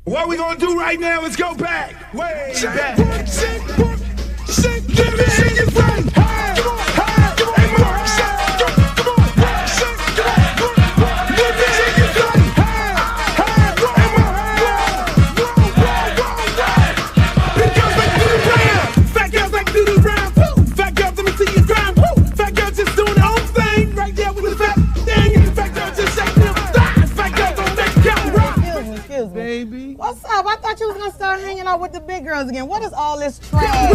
What we gonna do right now is go back, way back. Baby. What's up? I thought you was gonna start hanging out with the big girls again. What is all this trash?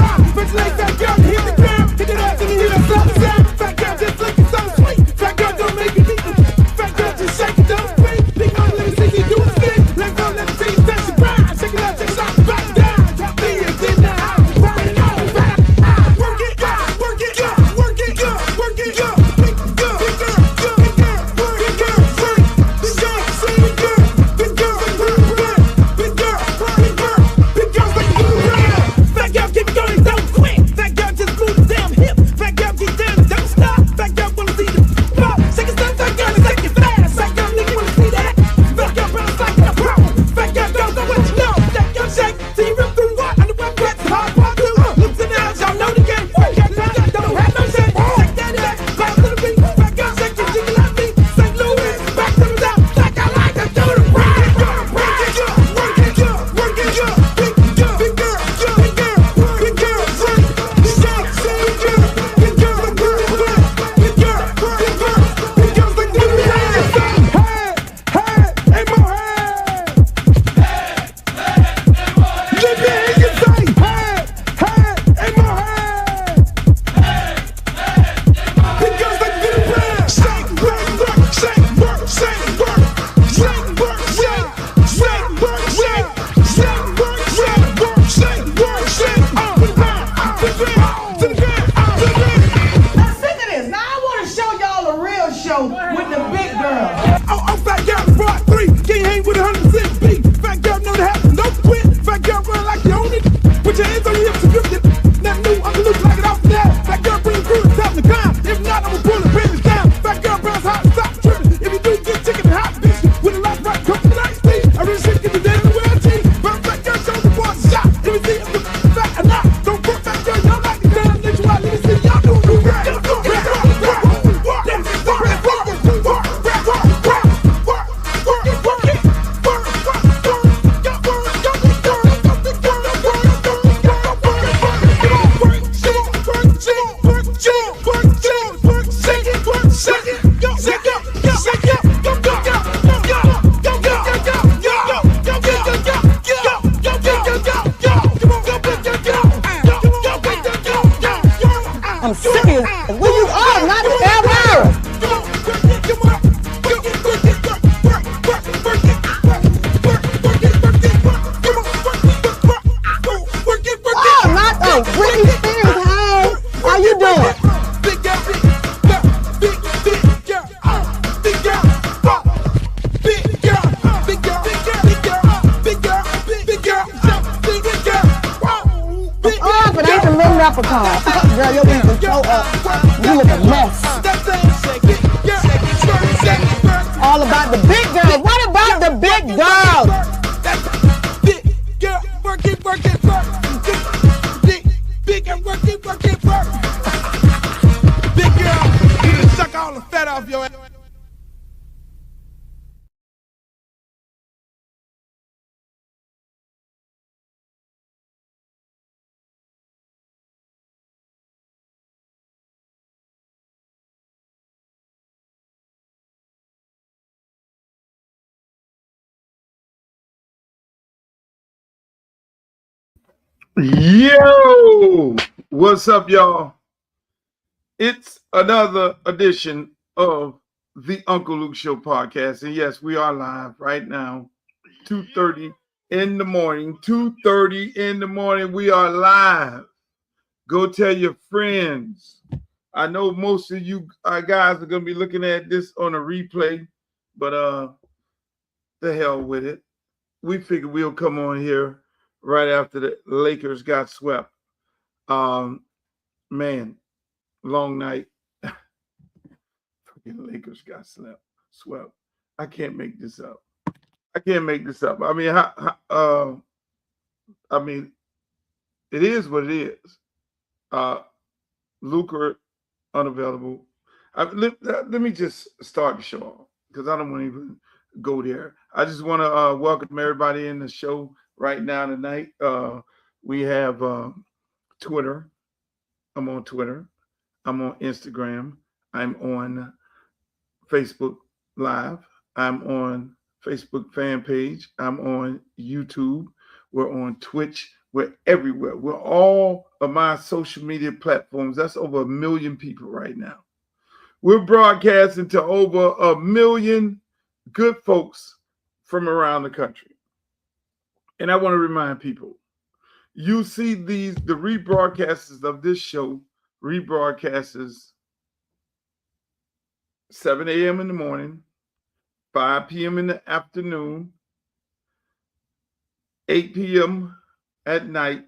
I'm serious. Where you are, not ever. Oh, not the Britney Spears. Hey, how you doing? Oh, but I ain't the little leprechaun. Girl, your wings is so up. You look a mess. All about the big girls. What about the big girls? Big girl, work it, work it, work. Big girl, work it, work it, work. Big girl, you just suck all the fat off your ass. Yo, what's up, y'all? It's another edition of the Uncle Luke Show podcast. And yes, we are live right now, 2:30 in the morning. 2:30 in the morning, we are live. Go tell your friends. I know most of you guys are going to be looking at this on a replay, but the hell with it. We figured we'll come on here right after the Lakers got swept. Man, long night. Fucking Lakers got swept. I can't make this up. I can't make this up. I mean, I mean, it is what it is. Luka unavailable. Let me just start the show off because I don't want to even go there. I just want to welcome everybody in the show right now tonight. We have Twitter. I'm on Twitter. I'm on Instagram. I'm on Facebook Live. I'm on Facebook fan page. I'm on YouTube. We're on Twitch. We're everywhere. We're all of my social media platforms. That's over 1 million people right now. We're broadcasting to over 1 million good folks from around the country. And I want to remind people, you see the rebroadcasts of this show, rebroadcasts 7 a.m. in the morning, 5 p.m. in the afternoon, 8 p.m. at night,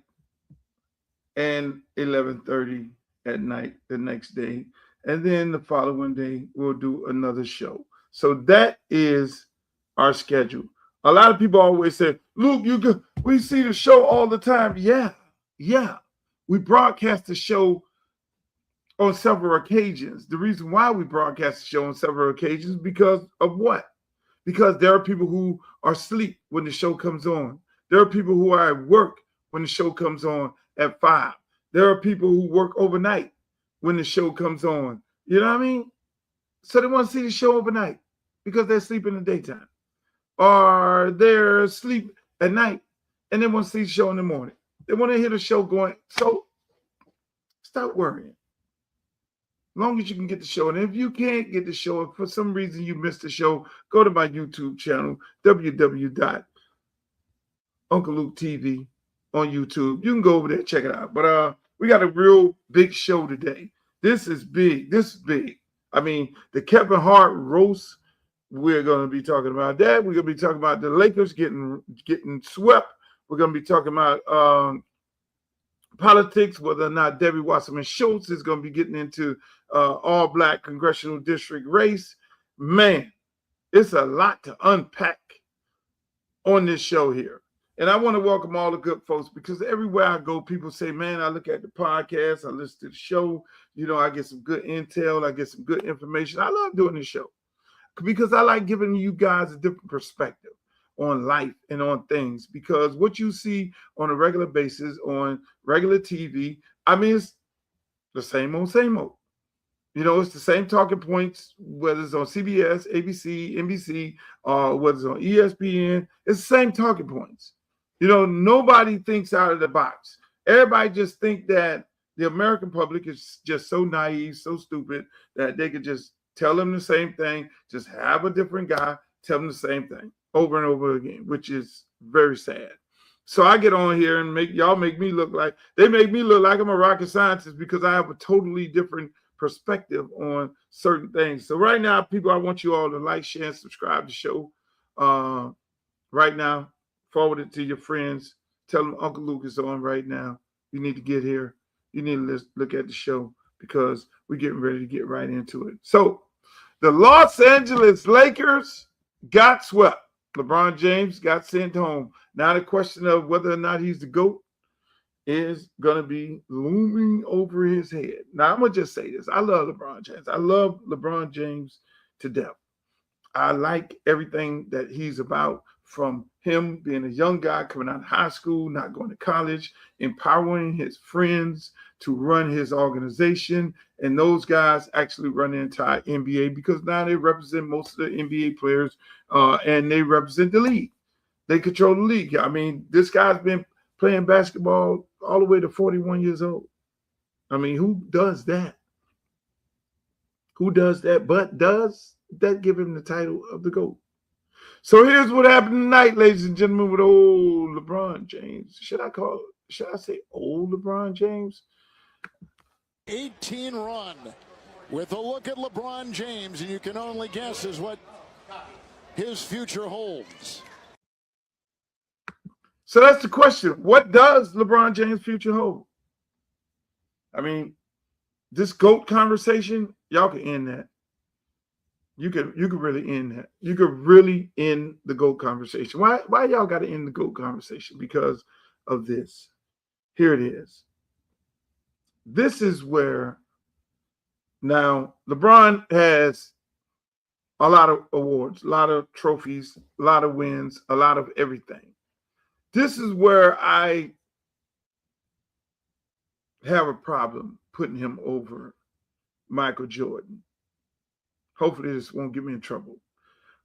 and 11:30 at night the next day. And then the following day, we'll do another show. So that is our schedule. A lot of people always say, Luke, we see the show all the time. Yeah. We broadcast the show on several occasions. The reason why we broadcast the show on several occasions because of what? Because there are people who are asleep when the show comes on. There are people who are at work when the show comes on at 5. There are people who work overnight when the show comes on. You know what I mean? So they want to see the show overnight because they're asleep in the daytime. Or they're asleep at night and they want to see the show in the morning. They want to hear the show going. So stop worrying. As long as you can get the show. And if you can't get the show, if for some reason you missed the show, go to my YouTube channel, www.Uncle Luke TV on YouTube. You can go over there and check it out. But we got a real big show today. This is big. This is big. I mean, the Kevin Hart roast, we're going to be talking about that. We're going to be talking about the Lakers getting swept. We're going to be talking about politics, whether or not Debbie Wasserman Schultz is going to be getting into all Black Congressional District race. Man, it's a lot to unpack on this show here. And I want to welcome all the good folks because everywhere I go, people say, man, I look at the podcast, I listen to the show, you know, I get some good intel, I get some good information. I love doing this show because I like giving you guys a different perspective on life and on things, because what you see on a regular basis on regular TV, I mean, it's the same old. You know, it's the same talking points, whether it's on CBS, ABC, NBC, whether it's on ESPN, it's the same talking points. You know, nobody thinks out of the box. Everybody just think that the American public is just so naive, so stupid that they could just tell them the same thing, just have a different guy tell them the same thing over and over again, which is very sad. So I get on here and make me look like I'm a rocket scientist because I have a totally different perspective on certain things. So right now, people, I want you all to like, share, and subscribe to the show. Right now, forward it to your friends. Tell them Uncle Luke is on right now. You need to get here. You need to look at the show because we're getting ready to get right into it. So the Los Angeles Lakers got swept. LeBron James got sent home. Now the question of whether or not he's the GOAT is going to be looming over his head. Now, I'm going to just say this. I love LeBron James. I love LeBron James to death. I like everything that he's about, from him being a young guy coming out of high school, not going to college, empowering his friends to run his organization. And those guys actually run the entire NBA because now they represent most of the NBA players and they represent the league. They control the league. I mean, this guy's been playing basketball all the way to 41 years old. I mean, who does that? Who does that? But does that give him the title of the GOAT? So here's what happened tonight, ladies and gentlemen, with old LeBron James. Should I say old LeBron James? 18 run with a look at LeBron James, and you can only guess is what his future holds. So that's the question. What does LeBron James' future hold? I mean, this GOAT conversation, y'all can end that. You could really end that. You could really end the GOAT conversation. Why y'all got to end the GOAT conversation? Because of this. Here it is. This is where now LeBron has a lot of awards, a lot of trophies, a lot of wins, a lot of everything. This is where I have a problem putting him over Michael Jordan. Hopefully this won't get me in trouble.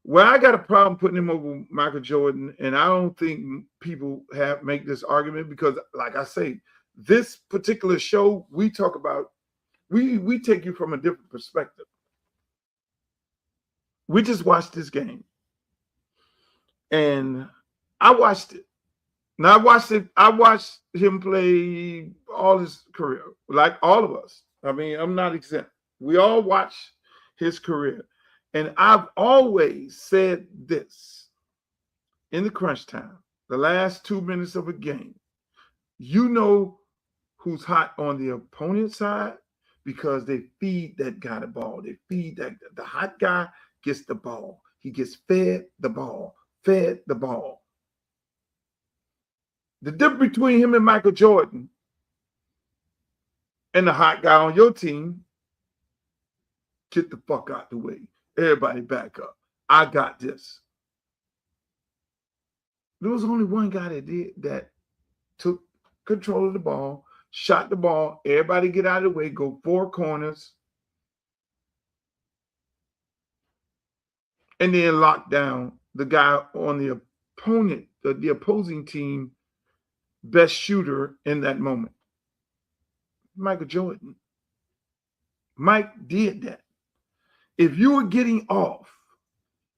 Well, I got a problem putting him over Michael Jordan, and I don't think people make this argument because, like I say, this particular show we talk about, we take you from a different perspective. We just watched this game, and I watched it. Now I watched him play all his career, like all of us. I mean, I'm not exempt. We all watch his career. And I've always said this in the crunch time, the last 2 minutes of a game, you know who's hot on the opponent's side because they feed that guy the ball. They feed that the hot guy gets the ball. He gets fed the ball. The difference between him and Michael Jordan and the hot guy on your team, get the fuck out the way. Everybody back up. I got this. There was only one guy that took control of the ball, shot the ball, everybody get out of the way, go four corners, and then lock down the guy on the opponent, the opposing team, best shooter in that moment. Michael Jordan. Mike did that. If you were getting off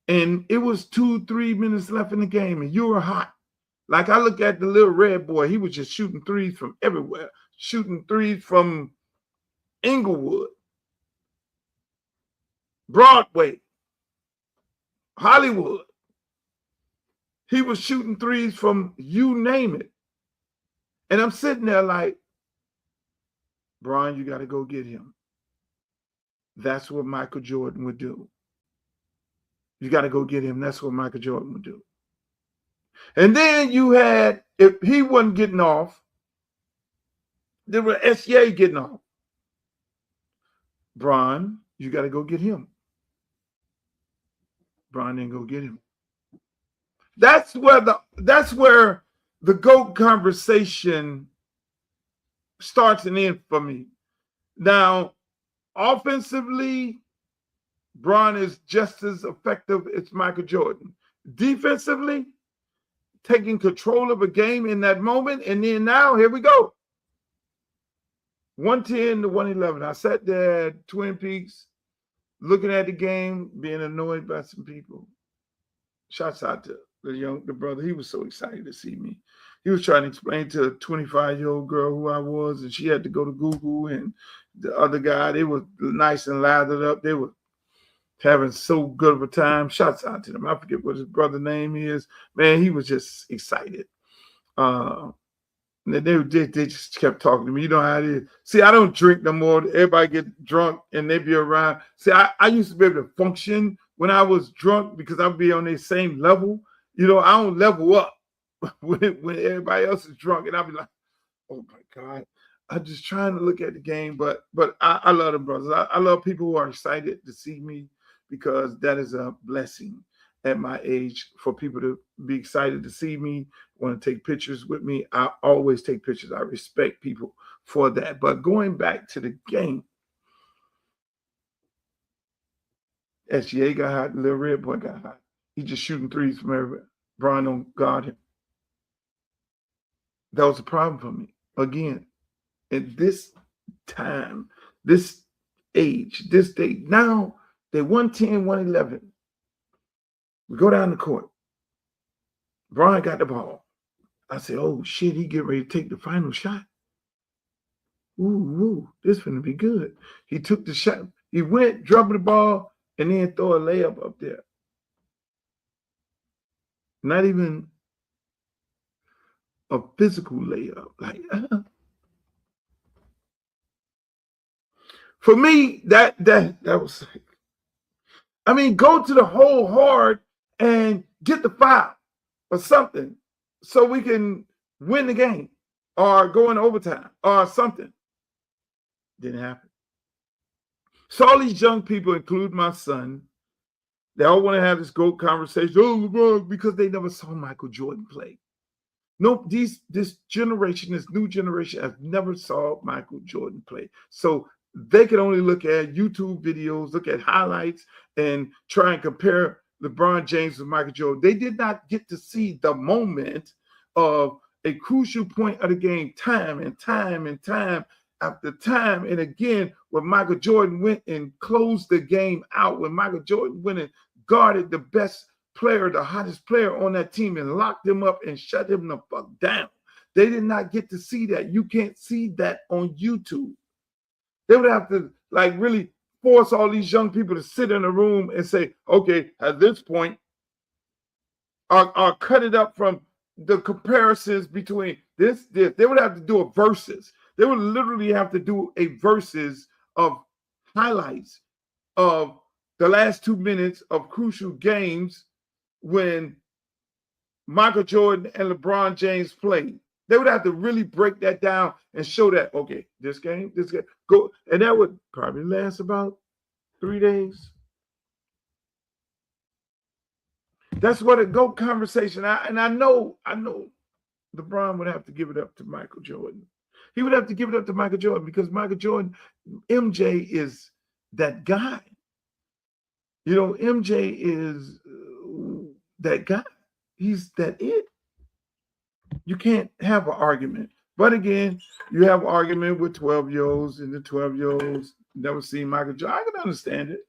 and it was 2-3 minutes left in the game and you were hot, like I look at the little red boy, he was just shooting threes from everywhere, shooting threes from Inglewood, Broadway, Hollywood. He was shooting threes from you name it. And I'm sitting there like, Brian, you got to go get him. That's what Michael Jordan would do. You got to go get him. That's what Michael Jordan would do. And then you had, if he wasn't getting off, there were SCA getting off. Brian, you got to go get him. Brian didn't go get him. That's where the GOAT conversation starts and ends for me. Now, offensively, Bron is just as effective as Michael Jordan. Defensively, taking control of a game in that moment, and then now, here we go. 110 to 111. I sat there at Twin Peaks, looking at the game, being annoyed by some people. Shouts out to the brother. He was so excited to see me. He was trying to explain to a 25-year-old girl who I was, and she had to go to Google, and the other guy, they were nice and lathered up. They were having so good of a time. Shouts out to them. I forget what his brother's name is. Man, he was just excited. They just kept talking to me. You know how it is. See, I don't drink no more. Everybody get drunk and they be around. See, I used to be able to function when I was drunk because I'd be on their same level. You know, I don't level up when everybody else is drunk, and I'll be like, oh my God. I'm just trying to look at the game, but I love them brothers. I love people who are excited to see me because that is a blessing at my age for people to be excited to see me, want to take pictures with me. I always take pictures. I respect people for that. But going back to the game, SGA got hot, the little red boy got hot. He just shooting threes from everywhere. Brian don't guard him. That was a problem for me. Again, at this time, this age, this day, now they 110, 111. We go down the court. Brian got the ball. I said, oh shit, he getting ready to take the final shot. Ooh, this finna be good. He took the shot. He went, dropped the ball, and then throw a layup up there. Not even a physical layup. Like, for me, that was I mean, go to the whole hard and get the foul or something so we can win the game or go in overtime or something. Didn't happen. So all these young people, include my son, they all want to have this GOAT conversation. Oh, LeBron, because they never saw Michael Jordan play. No, this generation, this new generation, has never saw Michael Jordan play. So they can only look at YouTube videos, look at highlights, and try and compare LeBron James with Michael Jordan. They did not get to see the moment of a crucial point of the game, time and time and time after time. And again, when Michael Jordan went and closed the game out, when Michael Jordan went and guarded the best player, the hottest player on that team, and locked him up and shut him the fuck down. They did not get to see that. You can't see that on YouTube. They would have to really force all these young people to sit in a room and say, okay, at this point, or cut it up from the comparisons between this. They would have to do a versus. They would literally have to do a versus of highlights of the last 2 minutes of crucial games when Michael Jordan and LeBron James played. They would have to really break that down and show that, okay, this game, go. And that would probably last about 3 days. That's what a GOAT conversation. I know LeBron would have to give it up to Michael Jordan. He would have to give it up to Michael Jordan because Michael Jordan, MJ is that guy. You know, MJ is that guy. He's that it. You can't have an argument. But again, you have an argument with 12-year-olds, and the 12-year-olds never seen Michael Jordan. I can understand it.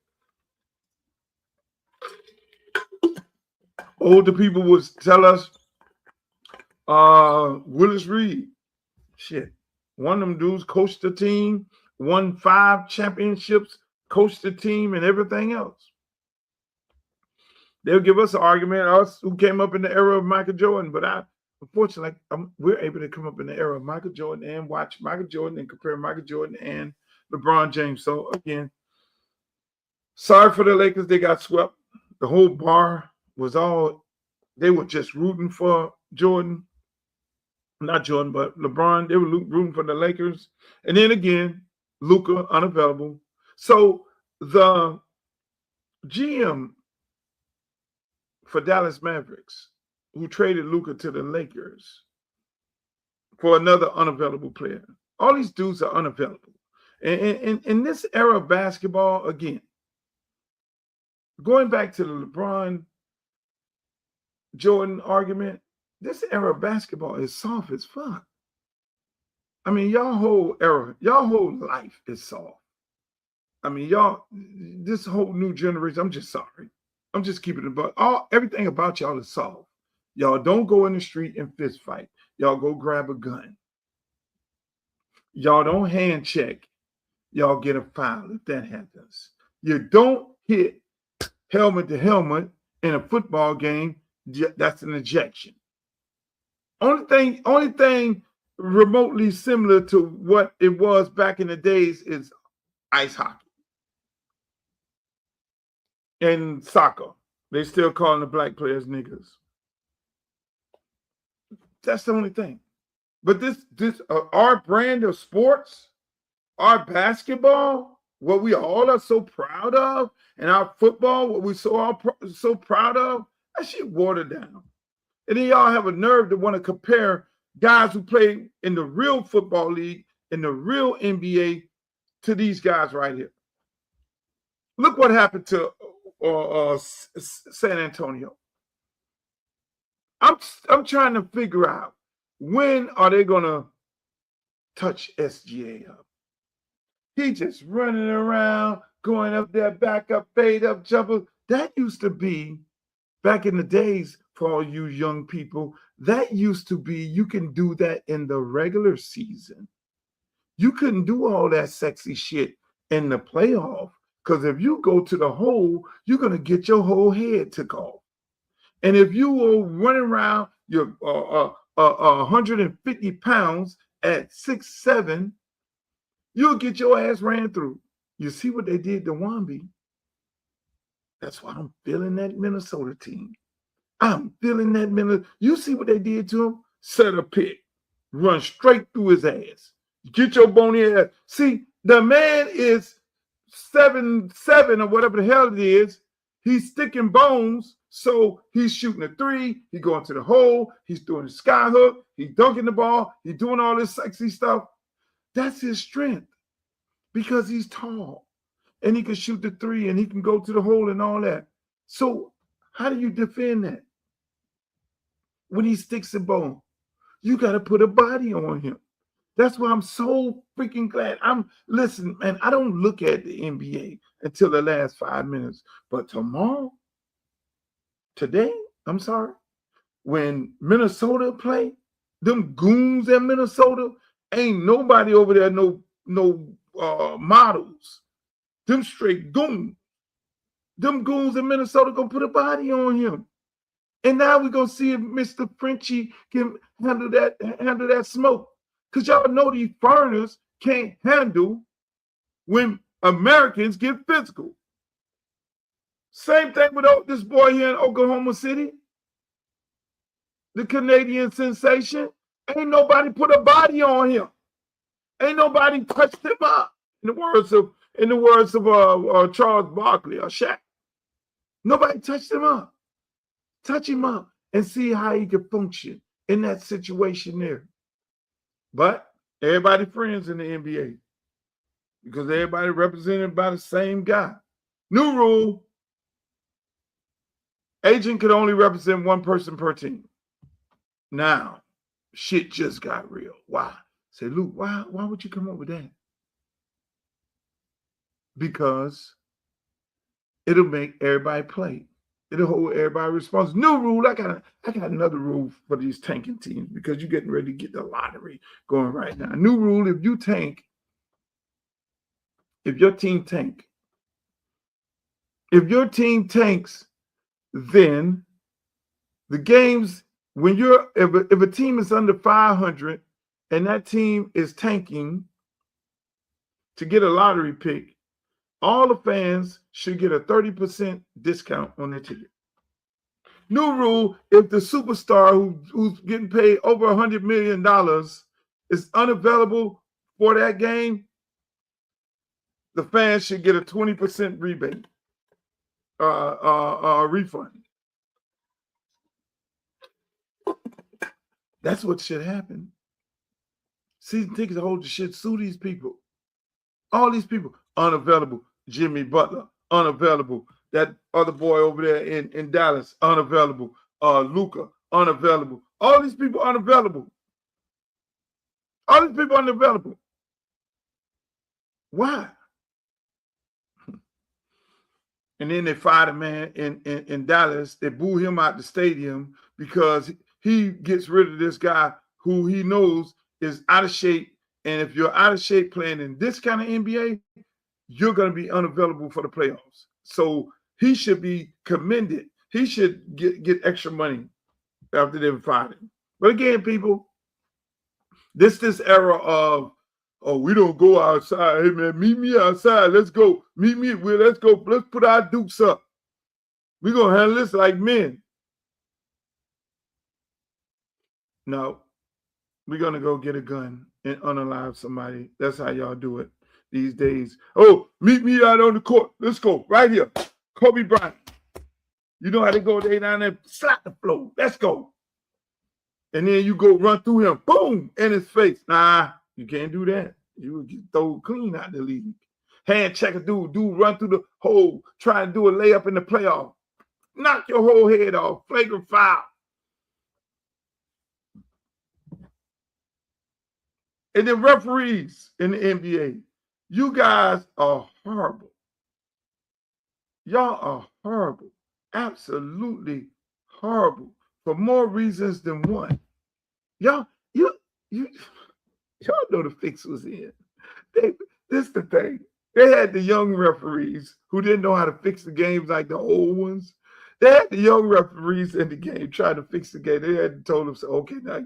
Older people would tell us, Willis Reed, shit, one of them dudes coached the team, won 5 championships, coached the team, and everything else. They'll give us an argument, us who came up in the era of Michael Jordan, but unfortunately, we're able to come up in the era of Michael Jordan and watch Michael Jordan and compare Michael Jordan and LeBron James. So again, sorry for the Lakers. They got swept. The whole bar was they were just rooting for Jordan. Not Jordan, but LeBron. They were rooting for the Lakers. And then again, Luka unavailable. So the GM for Dallas Mavericks, who traded Luka to the Lakers for another unavailable player. All these dudes are unavailable. And in this era of basketball, again, going back to the LeBron Jordan argument, this era of basketball is soft as fuck. I mean, y'all whole life is soft. I mean, this whole new generation, I'm just sorry. I'm just keeping it, but everything about y'all is soft. Y'all don't go in the street and fist fight. Y'all go grab a gun. Y'all don't hand check. Y'all get a foul if that happens. You don't hit helmet to helmet in a football game. That's an ejection. Only thing remotely similar to what it was back in the days is ice hockey and soccer. They still calling the black players niggas. That's the only thing. But this our brand of sports, our basketball, what we all are so proud of, and our football, what we so proud of, that shit watered down. And then y'all have a nerve to want to compare guys who play in the real football league, in the real NBA, to these guys right here. Look what happened to San Antonio. I'm trying to figure out, when are they gonna touch SGA up? He just running around, going up there, back up, fade up, jumper. That used to be, back in the days, for all you young people, that used to be, you can do that in the regular season. You couldn't do all that sexy shit in the playoff, because if you go to the hole, you're gonna get your whole head took off. And if you will run around, you're 150 pounds at 6'7", you'll get your ass ran through. You see what they did to Wamby? That's why I'm feeling that Minnesota team. I'm feeling that Minnesota. You see what they did to him? Set a pick, run straight through his ass. Get your bony ass. See, the man is 7'7" or whatever the hell it is. He's sticking bones, so he's shooting a three. He going to the hole. He's doing the sky hook. He's dunking the ball. He's doing all this sexy stuff. That's his strength because he's tall and he can shoot the three and he can go to the hole and all that. So how do you defend that? When he sticks a bone, you got to put a body on him. That's why I'm so freaking glad. Listen, man, I don't look at the NBA until the last 5 minutes. But today, when Minnesota play, them goons in Minnesota, ain't nobody over there, no models. Them straight goons. Them goons in Minnesota gonna put a body on him. And now we're gonna see if Mr. Frenchie can handle that smoke. Because y'all know these foreigners can't handle when Americans get physical. Same thing with this boy here in Oklahoma City, the Canadian sensation. Ain't nobody put a body on him. Ain't nobody touched him up. In the words of Charles Barkley or Shaq, nobody touched him up. Touch him up and see how he can function in that situation there. But everybody friends in the NBA because everybody represented by the same guy. New rule: agent could only represent one person per team. Now, shit just got real. Why? Say, Luke, why would you come up with that? Because it'll make everybody play. It'll hold everybody responsible. New rule. I got another rule for these tanking teams because you're getting ready to get the lottery going right now. New rule: if your team tanks, then the games if a team is under 500 and that team is tanking to get a lottery pick, all the fans should get a 30% discount on their ticket. New rule: if the superstar who's getting paid over $100 million is unavailable for that game, the fans should get a 20% rebate, refund. That's what should happen. Season tickets hold the shit. Sue these people. All these people unavailable. Jimmy Butler unavailable. That other boy over there in Dallas unavailable. Luka unavailable. All these people unavailable. Why? And then they fired a man in Dallas. They boo him out the stadium because he gets rid of this guy who he knows is out of shape. And if you're out of shape playing in this kind of NBA, you're going to be unavailable for the playoffs. So he should be commended. He should get extra money after they've fired him. But again, people, this era of, we don't go outside. Hey, man, meet me outside. Let's go. Meet me. Let's go. Let's put our dukes up. We're going to handle this like men. No, we're going to go get a gun and unalive somebody. That's how y'all do it these days. Oh, meet me out on the court. Let's go. Right here. Kobe Bryant. You know how to go down there, slap the floor. Let's go. And then you go run through him. Boom. In his face. Nah, you can't do that. You would get thrown clean out the league. Hand check a dude run through the hole, try and do a layup in the playoff. Knock your whole head off. Flagrant foul. And the referees in the NBA, you guys are horrible. Y'all are horrible. Absolutely horrible. For more reasons than one. Y'all know the fix was in. This is the thing. They had the young referees who didn't know how to fix the games like the old ones. They had the young referees in the game trying to fix the game. They had told them, okay, now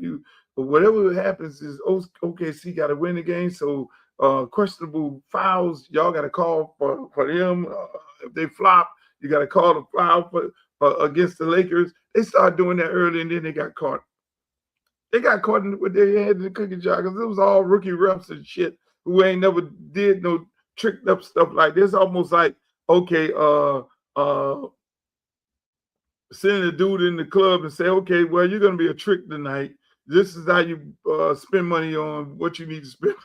but whatever happens is OKC got to win the game. So questionable fouls, y'all got to call for them. If they flop, You got to call the foul for against the Lakers. They started doing that early, and then they got caught. They got caught in what they had in the cookie jar because it was all rookie refs and shit who ain't never did no tricked up stuff like this. Almost like, okay, sending a dude in the club and say, okay, well, you're going to be a trick tonight. This is how you spend money on what you need to spend.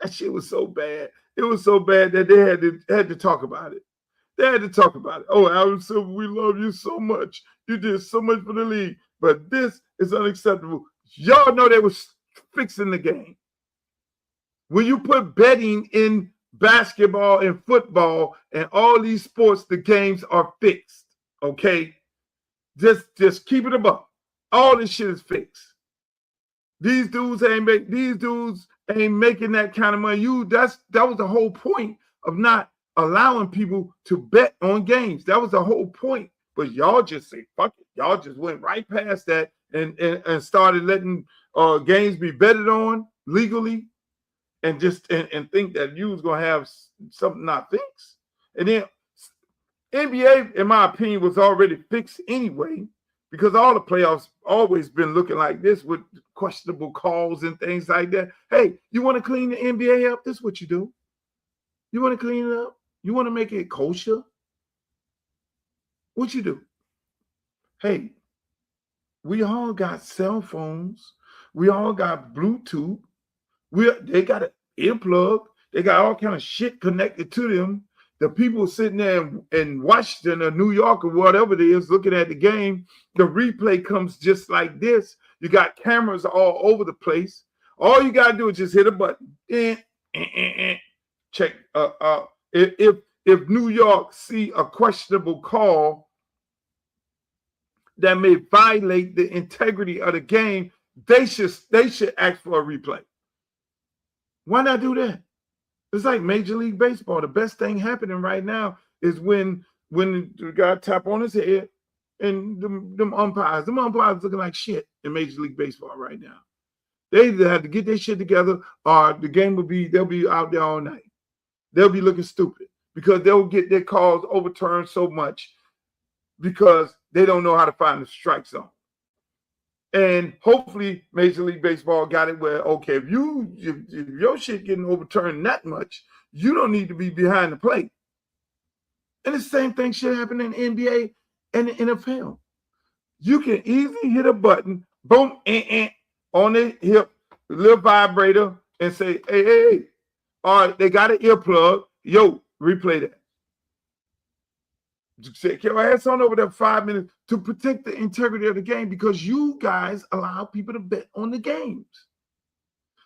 That shit was so bad. It was so bad that they had to talk about it. They had to talk about it. Oh, Adam Silver, we love you so much. You did so much for the league. But this is unacceptable. Y'all know they was fixing the game. When you put betting in basketball and football and all these sports, the games are fixed. Okay? Just keep it above. All this shit is fixed. These dudes ain't making that kind of money. That was the whole point of not allowing people to bet on games. That was the whole point. But y'all just say, fuck it. Y'all just went right past that and started letting games be betted on legally and think that you was gonna have something not fixed. And then NBA, in my opinion, was already fixed anyway, because all the playoffs always been looking like this with questionable calls and things like that. Hey, you want to clean the NBA up? This is what you do. You want to clean it up? You want to make it kosher? What you do? Hey, we all got cell phones. We all got Bluetooth. They got an earplug. They got all kind of shit connected to them. The people sitting there in Washington or New York or whatever it is looking at the game, the replay comes just like this. You got cameras all over the place. All you got to do is just hit a button. Check. If New York see a questionable call that may violate the integrity of the game, they should ask for a replay. Why not do that? It's like Major League Baseball. The best thing happening right now is when the guy tap on his head and them umpires looking like shit in Major League Baseball right now. They either have to get their shit together or the game they'll be out there all night. They'll be looking stupid because they'll get their calls overturned so much because they don't know how to find the strike zone. And hopefully Major League Baseball got it where, okay, if your shit getting overturned that much, you don't need to be behind the plate. And the same thing should happen in the NBA and the NFL. You can easily hit a button, boom, on the hip, a little vibrator, and say, hey. All right, they got an earplug. Yo, replay that. Get your ass on over there 5 minutes to protect the integrity of the game because you guys allow people to bet on the games.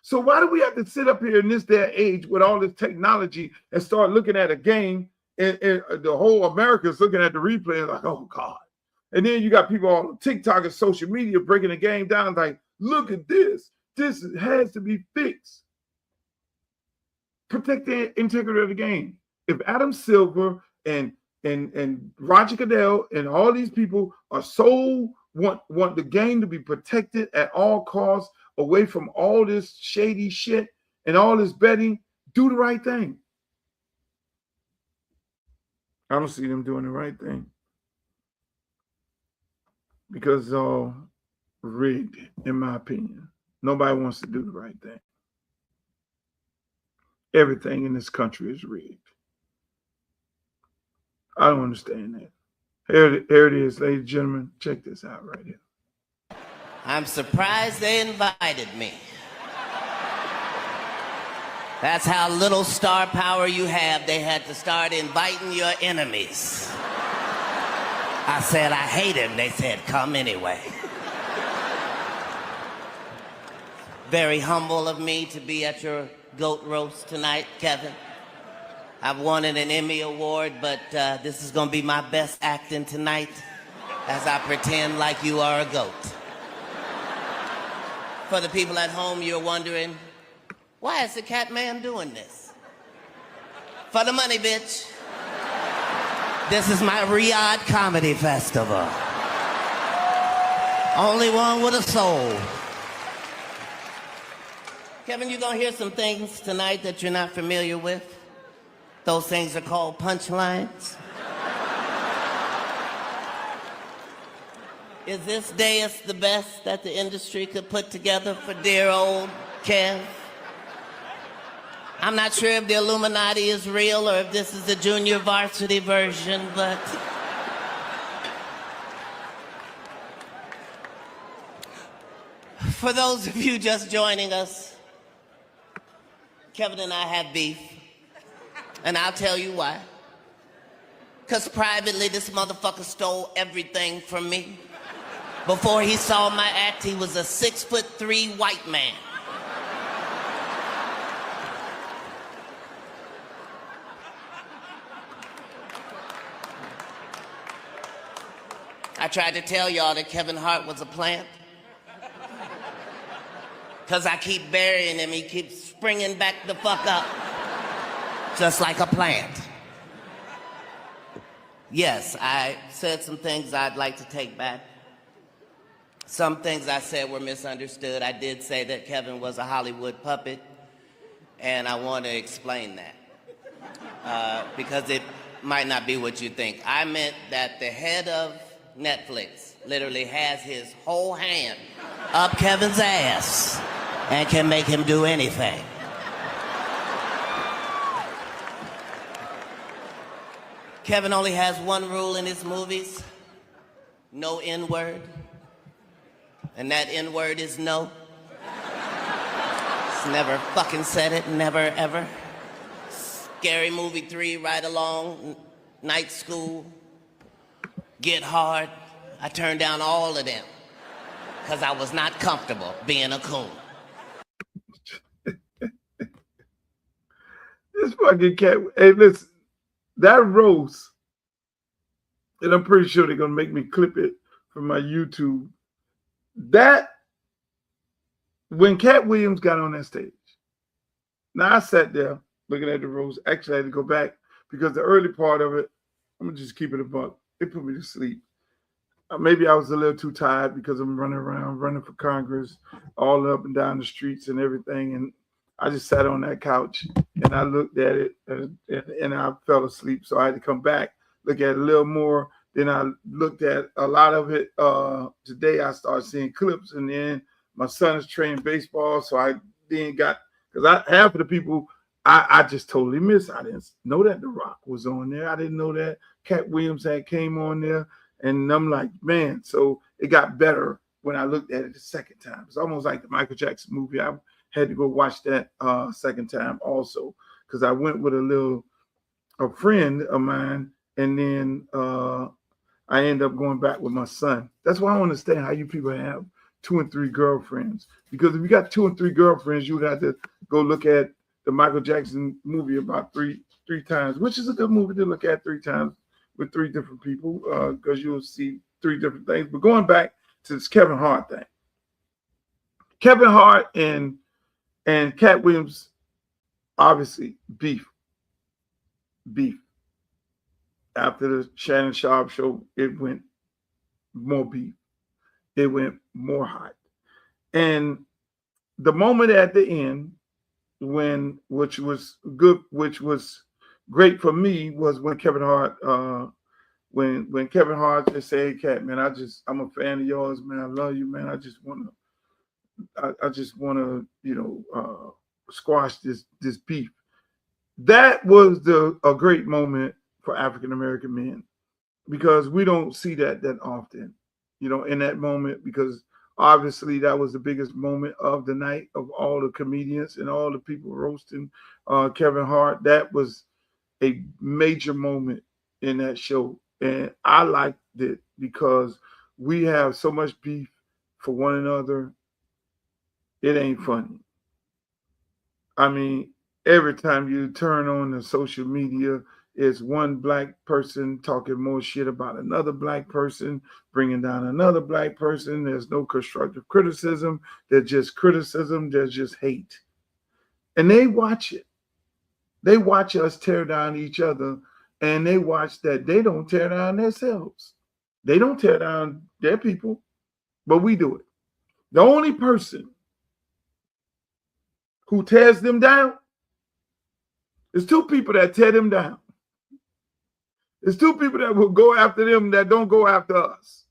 So why do we have to sit up here in this day and age with all this technology and start looking at a game and the whole America is looking at the replay and like, oh, God. And then you got people on TikTok and social media breaking the game down like, look at this. This has to be fixed. Protect the integrity of the game. If Adam Silver and Roger Goodell and all these people are want the game to be protected at all costs, away from all this shady shit and all this betting, do the right thing. I don't see them doing the right thing because it's all rigged, in my opinion. Nobody wants to do the right thing. Everything in this country is rigged. I don't understand that. Here it is, ladies and gentlemen. Check this out right here. I'm surprised they invited me. That's how little star power you have. They had to start inviting your enemies. I said, I hate him. They said, come anyway. Very humble of me to be at your goat roast tonight, Kevin. I've won an Emmy Award, but this is going to be my best acting tonight as I pretend like you are a goat. For the people at home, you're wondering, why is the Cat Man doing this? For the money, bitch. This is my Riyadh Comedy Festival. Only one with a soul. Kevin, you're going to hear some things tonight that you're not familiar with. Those things are called punchlines. Is this dais the best that the industry could put together for dear old Kev? I'm not sure if the Illuminati is real or if this is the junior varsity version, but... For those of you just joining us, Kevin and I have beef, and I'll tell you why. Because privately, this motherfucker stole everything from me. Before he saw my act, he was a 6'3" white man. I tried to tell y'all that Kevin Hart was a plant. Because I keep burying him, he keeps springing back the fuck up. Just like a plant. Yes, I said some things I'd like to take back. Some things I said were misunderstood. I did say that Kevin was a Hollywood puppet, and I want to explain that. Because it might not be what you think. I meant that the head of Netflix literally has his whole hand up Kevin's ass and can make him do anything. Kevin only has one rule in his movies: no N-word. And that N-word is no. He's never fucking said it, never ever. Scary Movie 3, Ride Along, Night School, Get Hard. I turned down all of them because I was not comfortable being a coon. This fucking cat. Hey, listen, that roast, and I'm pretty sure they're gonna make me clip it from my YouTube. That, when Katt Williams got on that stage, now I sat there looking at the roast. Actually, I had to go back because the early part of it, I'm gonna just keep it a buck. It put me to sleep. Maybe I was a little too tired because I'm running around, running for Congress, all up and down the streets and everything. And I just sat on that couch and I looked at it and I fell asleep. So I had to come back, look at it a little more. Then I looked at a lot of it. Today I started seeing clips, and then my son is training baseball. So I then got, because half of the people I just totally missed. I didn't know that The Rock was on there. I didn't know that Katt Williams had came on there. And I'm like, man, so it got better when I looked at it the second time. It's almost like the Michael Jackson movie. I had to go watch that second time also, because I went with a friend of mine, and then I ended up going back with my son. That's why I don't understand how you people have 2 and 3 girlfriends. Because if you got 2 and 3 girlfriends, you would have to go look at the Michael Jackson movie about three times, which is a good movie to look at 3 times with 3 different people, because you'll see 3 different things. But going back to this Kevin Hart thing, Kevin Hart and Katt Williams, obviously beef. After the Shannon Sharp show, it went more beef. It went more hot. And the moment at the end, which was great for me, was when Kevin Hart, when Kevin Hart just said, "Hey, Katt, man, I'm a fan of yours, man. I love you, man. I just wanna, squash this beef." That was a great moment for African American men, because we don't see that often, in that moment, because obviously that was the biggest moment of the night of all the comedians and all the people roasting Kevin Hart. That was a major moment in that show, and I liked it because we have so much beef for one another. It ain't funny. I mean, every time you turn on the social media, it's one black person talking more shit about another black person, bringing down another black person. There's no constructive criticism. There's just criticism. There's just hate. And they watch it. They watch us tear down each other, and they watch that they don't tear down themselves. They don't tear down their people, but we do it. The only person who tears them down is 2 people that tear them down. There's 2 people that will go after them that don't go after us.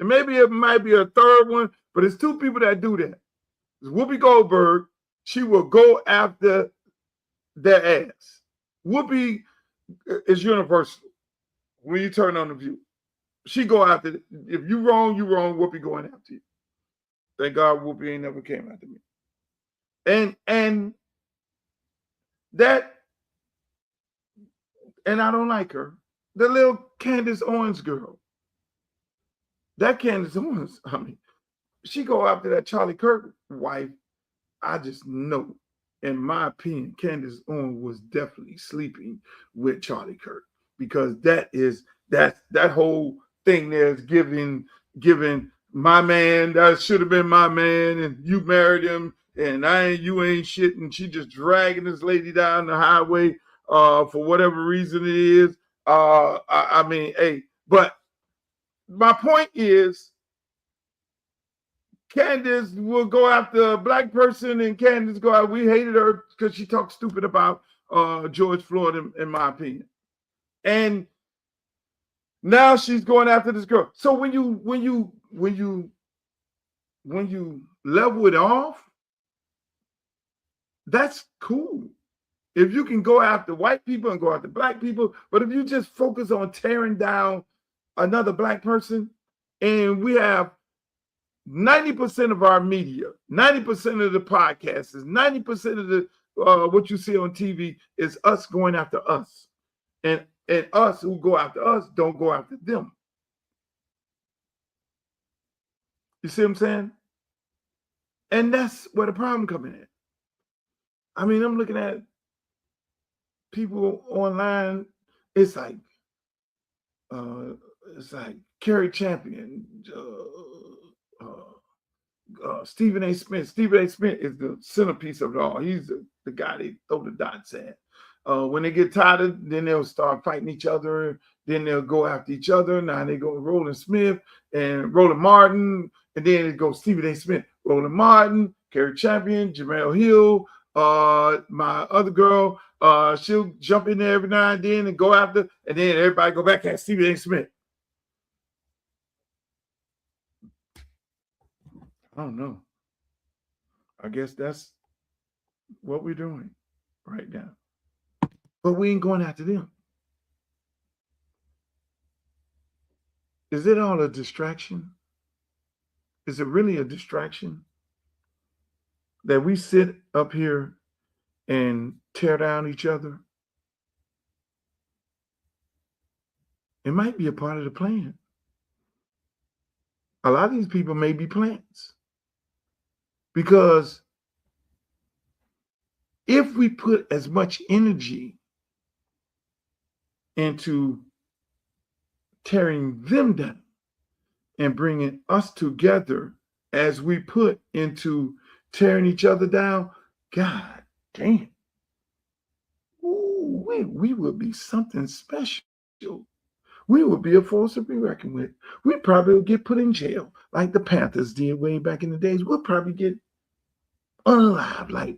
And maybe it might be a third one, but it's two people that do that. It's Whoopi Goldberg. She will go after their ass. Whoopi is universal. When you turn on The View, she go after. If you wrong, you wrong. Whoopi going after you. Thank God Whoopi ain't never came after me. And that, and I don't like her. The little Candace Owens girl. That Candace Owens, I mean, she go after that Charlie Kirk wife. I just know, in my opinion, Candace Owens was definitely sleeping with Charlie Kirk, because that whole thing there is giving my man, that should have been my man, and you married him, and you ain't shit, and she just dragging this lady down the highway for whatever reason it is. I mean, hey, but my point is, Candace will go after a black person, and Candace go out. We hated her because she talked stupid about George Floyd, in my opinion. And now she's going after this girl. So when you level it off, that's cool. If you can go after white people and go after black people, but if you just focus on tearing down another black person, and we have 90% of our media, 90% of the podcasts, 90% of the what you see on TV is us going after us, and us who go after us don't go after them. You see what I'm saying? And that's where the problem coming in. I mean, I'm looking at people online. It's like Kerry Champion, Stephen A. Smith. Stephen A. Smith is the centerpiece of it all. He's the guy they throw the dots at. When they get tired, then they'll start fighting each other. Then they'll go after each other. Now they go Roland Smith and Roland Martin, and then it goes Stephen A. Smith, Roland Martin, Kerry Champion, Jamel Hill. My other girl, she'll jump in there every now and then and go after, and then everybody go back at Stephen A. Smith. I don't know. I guess that's what we're doing right now. But we ain't going after them. Is it all a distraction? Is it really a distraction that we sit up here and tear down each other? It might be a part of the plan. A lot of these people may be plants. Because if we put as much energy into tearing them down and bringing us together as we put into tearing each other down, God damn, ooh, we would be something special. We would be a force to be reckoned with. We probably would get put in jail like the Panthers did way back in the days. We'll probably get unalive like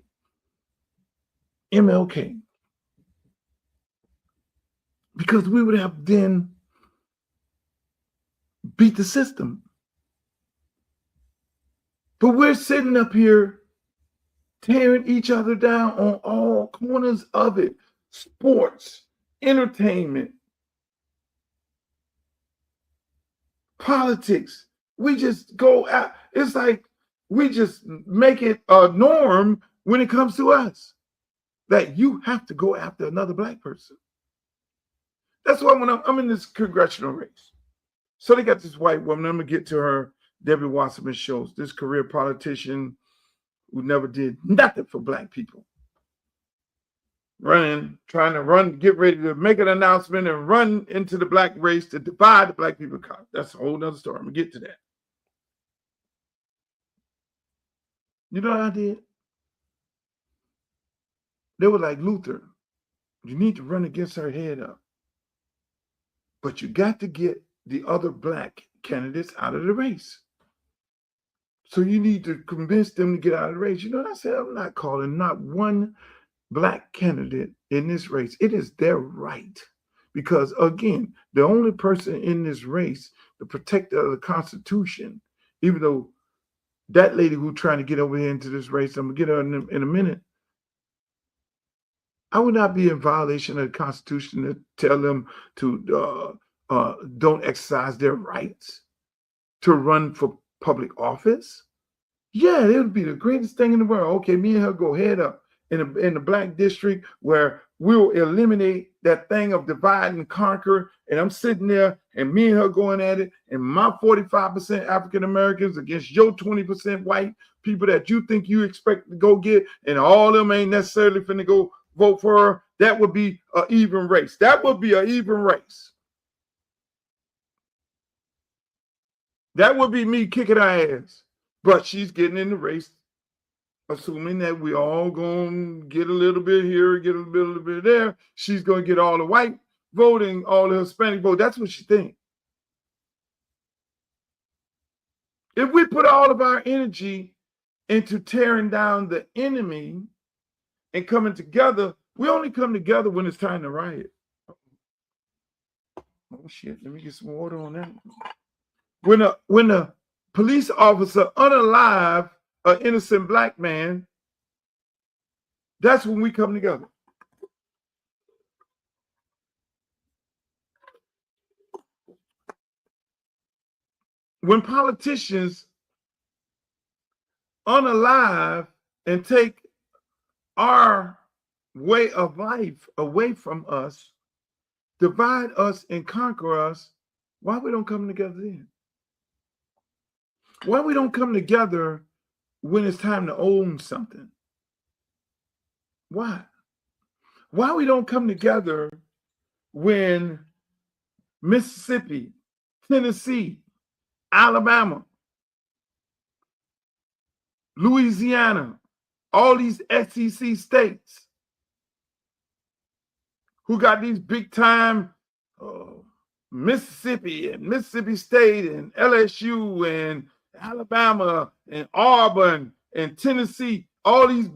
MLK. Because we would have then beat the system. But we're sitting up here tearing each other down on all corners of it. Sports, entertainment, politics. We just go out. It's like we just make it a norm when it comes to us that you have to go after another black person. That's why when I'm in this congressional race. So they got this white woman. I'm going to get to her, Debbie Wasserman Schultz, this career politician who never did nothing for black people. Trying to run, get ready to make an announcement and run into the black race to divide the black people. That's a whole nother story. I'm going to get to that. You know what I did? They were like, Luther, you need to run against her head up. But you got to get the other black candidates out of the race. So you need to convince them to get out of the race. You know what I said? I'm not calling not one black candidate in this race. It is their right. Because again, the only person in this race the protector of the Constitution, even though that lady who's trying to get over here into this race, I'm going to get her in a minute, I would not be in violation of the Constitution to tell them to don't exercise their rights to run for public office. Yeah, it would be the greatest thing in the world. Okay, me and her go head up in the Black District where we'll eliminate that thing of divide and conquer. And I'm sitting there and me and her going at it, and my 45% African Americans against your 20% white people that you think you expect to go get, and all of them ain't necessarily finna go vote for her. That would be an even race. That would be an even race. That would be me kicking her ass. But she's getting in the race, assuming that we all going to get a little bit here, get a little bit there. She's going to get all the white voting, all the Hispanic vote. That's what she thinks. If we put all of our energy into tearing down the enemy and coming together, we only come together when it's time to riot. Oh, shit. Let me get some water on that. When a police officer unalive an innocent black man, that's when we come together. When politicians unalive and take our way of life away from us, divide us and conquer us, why we don't come together then? Why we don't come together when it's time to own something? Why? Why we don't come together when Mississippi, Tennessee, Alabama, Louisiana, all these SEC states who got these big time Mississippi and Mississippi State and LSU and Alabama and Auburn and Tennessee, all these.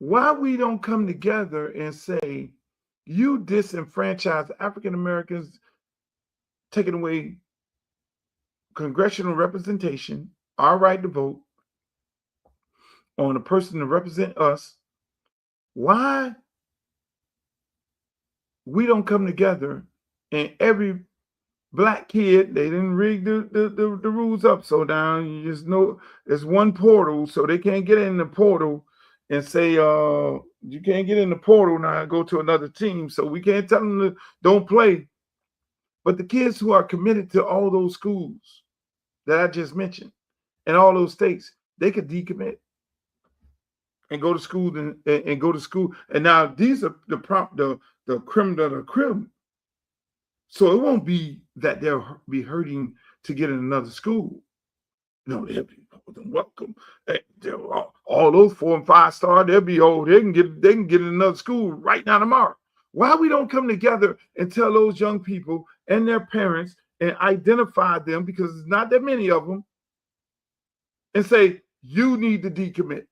Why we don't come together and say, you disenfranchise African Americans, taking away congressional representation, our right to vote, on a person to represent us. Why we don't come together and every black kid, they didn't rig the rules up so down. You just know there's one portal, so they can't get in the portal and say, you can't get in the portal now and go to another team. So we can't tell them to don't play. But the kids who are committed to all those schools that I just mentioned and all those states, they could decommit and go to school and go to school. And now these are the creme de la creme. So it won't be that they'll be hurting to get in another school. No, they'll be welcome. All those 4 and 5 star, they'll be old. They can get in another school right now tomorrow. Why we don't come together and tell those young people and their parents and identify them, because there's not that many of them, and say, you need to decommit.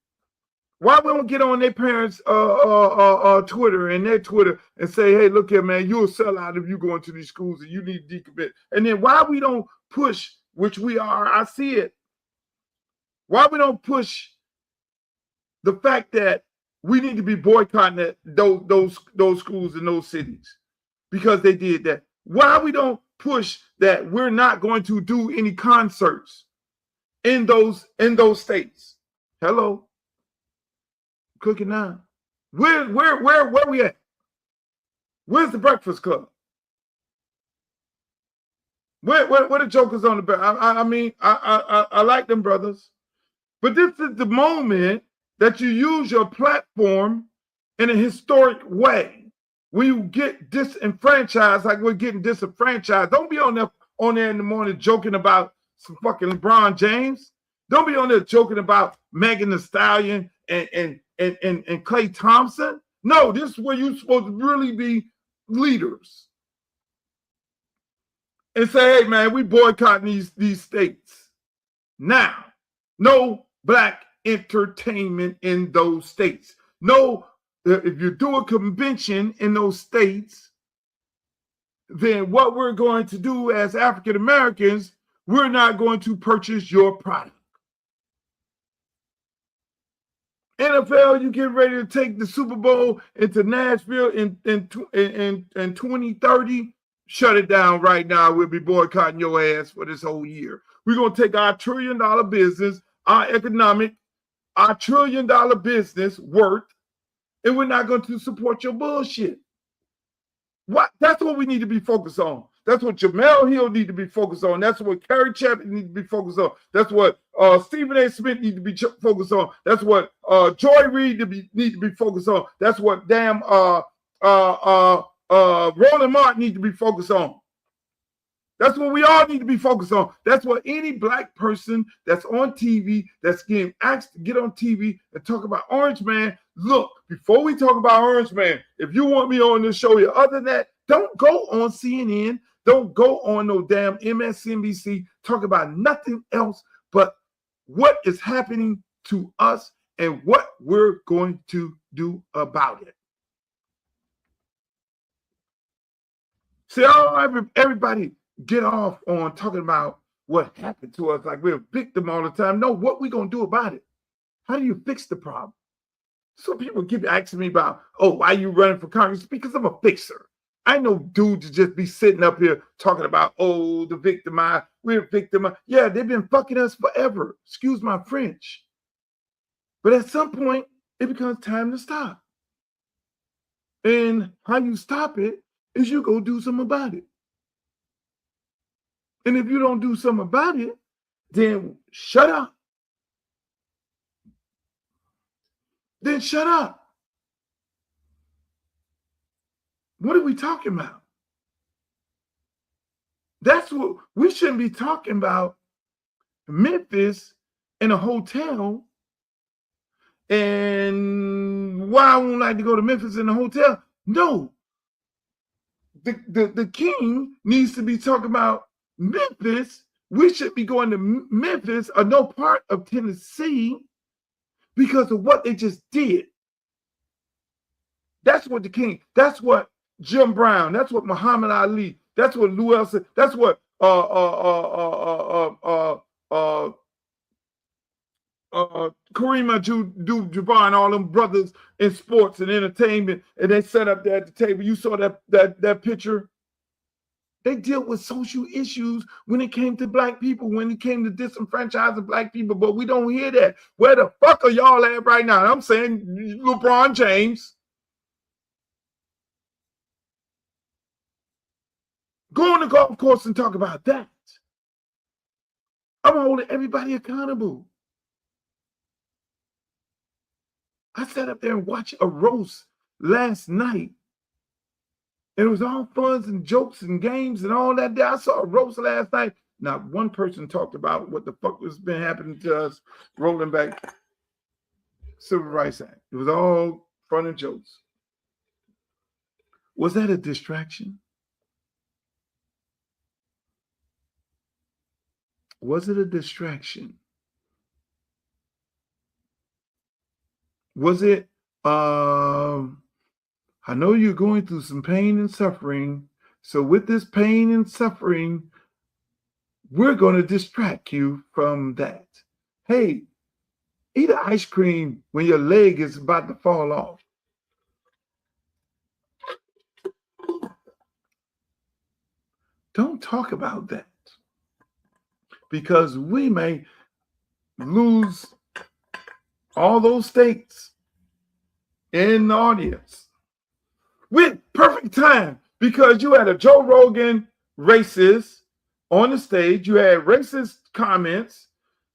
Why we don't get on their parents' Twitter and their Twitter and say, hey, look here, man, you'll sell out if you go into these schools and you need to decommit. And then why we don't push, which we are, I see it. Why we don't push the fact that we need to be boycotting those schools in those cities because they did that. Why we don't push that we're not going to do any concerts in those states? Hello. Cooking now. Where we at? Where's the Breakfast Club? Where the jokers on the back? I mean, I like them brothers, but this is the moment that you use your platform in a historic way. When you get disenfranchised, like we're getting disenfranchised, don't be on there in the morning joking about some fucking LeBron James. Don't be on there joking about Megan Thee Stallion and Klay Thompson. No, this is where you're supposed to really be leaders and say, hey, man, we boycotting these states. Now, no black entertainment in those states. No, if you do a convention in those states, then what we're going to do as African Americans, we're not going to purchase your product. NFL, you get ready to take the Super Bowl into Nashville in 2030. Shut it down right now. We'll be boycotting your ass for this whole year. We're going to take our $1 trillion business, our $1 trillion business worth, and we're not going to support your bullshit. What? That's what we need to be focused on. That's what Jamel Hill need to be focused on. That's what Kerry Chapman need to be focused on. That's what Stephen A. Smith need to be focused on. That's what Joy Reid need to be focused on. That's what damn Roland Martin need to be focused on. That's what we all need to be focused on. That's what any black person that's on TV, that's getting asked to get on TV and talk about Orange Man. Look, before we talk about Orange Man, if you want me on this show here, other than that, don't go on CNN. Don't go on no damn MSNBC. Talk about nothing else but what is happening to us and what we're going to do about it. See, everybody get off on talking about what happened to us like we're a victim all the time. No, what we going to do about it? How do you fix the problem? So people keep asking me about, oh, why are you running for Congress? Because I'm a fixer. I know dudes to just be sitting up here talking about, oh, the victimized, we're victimized. Yeah, they've been fucking us forever. Excuse my French. But at some point, it becomes time to stop. And how you stop it is you go do something about it. And if you don't do something about it, then shut up. Then shut up. What are we talking about? That's what we shouldn't be talking about. Memphis in a hotel. And why I won't like to go to Memphis in a hotel? No. The king needs to be talking about Memphis. We should be going to Memphis or no part of Tennessee because of what they just did. That's what the king, that's what Jim Brown, that's what Muhammad Ali, that's what Lou Elson, that's what Kareem Abdul-Jabbar and all them brothers in sports and entertainment, and they sat up there at the table. You saw that picture. They dealt with social issues when it came to black people, when it came to disenfranchising black people, but we don't hear that. Where the fuck are y'all at right now? I'm saying LeBron James. Go on the golf course and talk about that. I'm holding everybody accountable. I sat up there and watched a roast last night. And it was all fun and jokes and games and all that. I saw a roast last night. Not one person talked about what the fuck was been happening to us rolling back Civil Rights Act. It was all fun and jokes. Was that a distraction? Was it a distraction? Was it, I know you're going through some pain and suffering. So with this pain and suffering, we're going to distract you from that. Hey, eat an ice cream when your leg is about to fall off. Don't talk about that. Because we may lose all those states in the audience. With perfect time, because you had a Joe Rogan racist on the stage. You had racist comments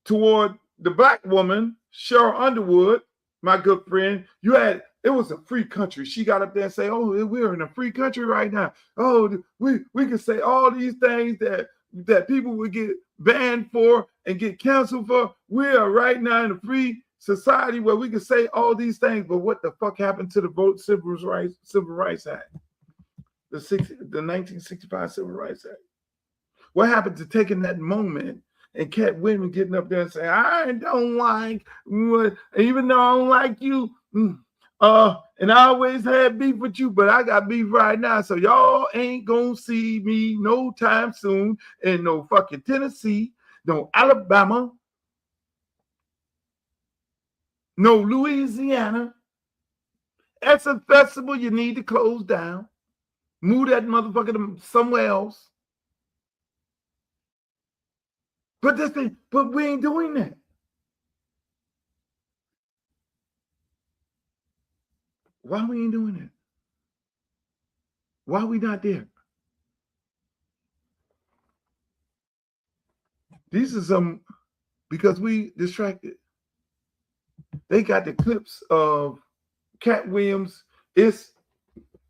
toward the black woman, Cheryl Underwood, my good friend. It was a free country. She got up there and say, oh, we're in a free country right now. Oh, we can say all these things that people would get banned for and get canceled for. We are right now in a free society where we can say all these things. But what the fuck happened to the Civil Rights Act? The 1965 Civil Rights Act. What happened to taking that moment and Katt Williams getting up there and saying, I don't like what, even though I don't like you, And I always had beef with you, but I got beef right now. So y'all ain't gonna see me no time soon in no fucking Tennessee, no Alabama, no Louisiana. That's a festival you need to close down. Move that motherfucker to somewhere else. But we ain't doing that. Why we ain't doing it? Why we not there? These are some, because we distracted. They got the clips of Katt Williams. It's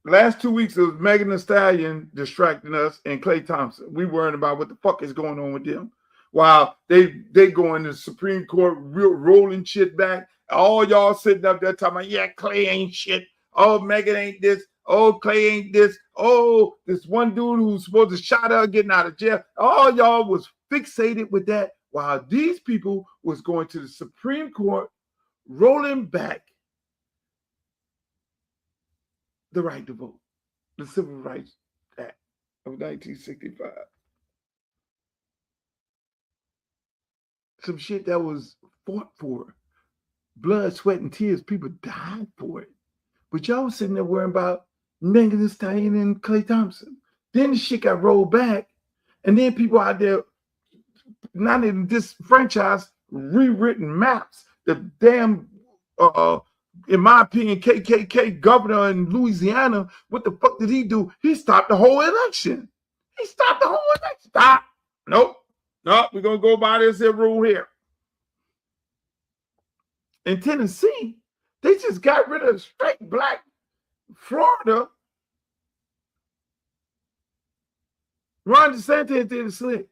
last 2 weeks it was Megan Thee Stallion distracting us and Klay Thompson. We worrying about what the fuck is going on with them. While they going to the Supreme Court rolling shit back. All y'all sitting up there talking about, yeah, Klay ain't shit. Oh, Megan ain't this. Oh, Klay ain't this. Oh, this one dude who's supposed to shot her getting out of jail. All y'all was fixated with that, while these people was going to the Supreme Court rolling back the right to vote, the Civil Rights Act of 1965. Some shit that was fought for. Blood, sweat, and tears. People died for it. But y'all sitting there worrying about Megan Thee Stallion and Klay Thompson. Then the shit got rolled back. And then people out there, not in this franchise, rewritten maps. The damn, in my opinion, KKK governor in Louisiana, what the fuck did he do? He stopped the whole election. He stopped the whole election. Stop. Nope. We're going to go by this here rule here. In Tennessee, they just got rid of straight black. Florida, Ron DeSantis did it slick.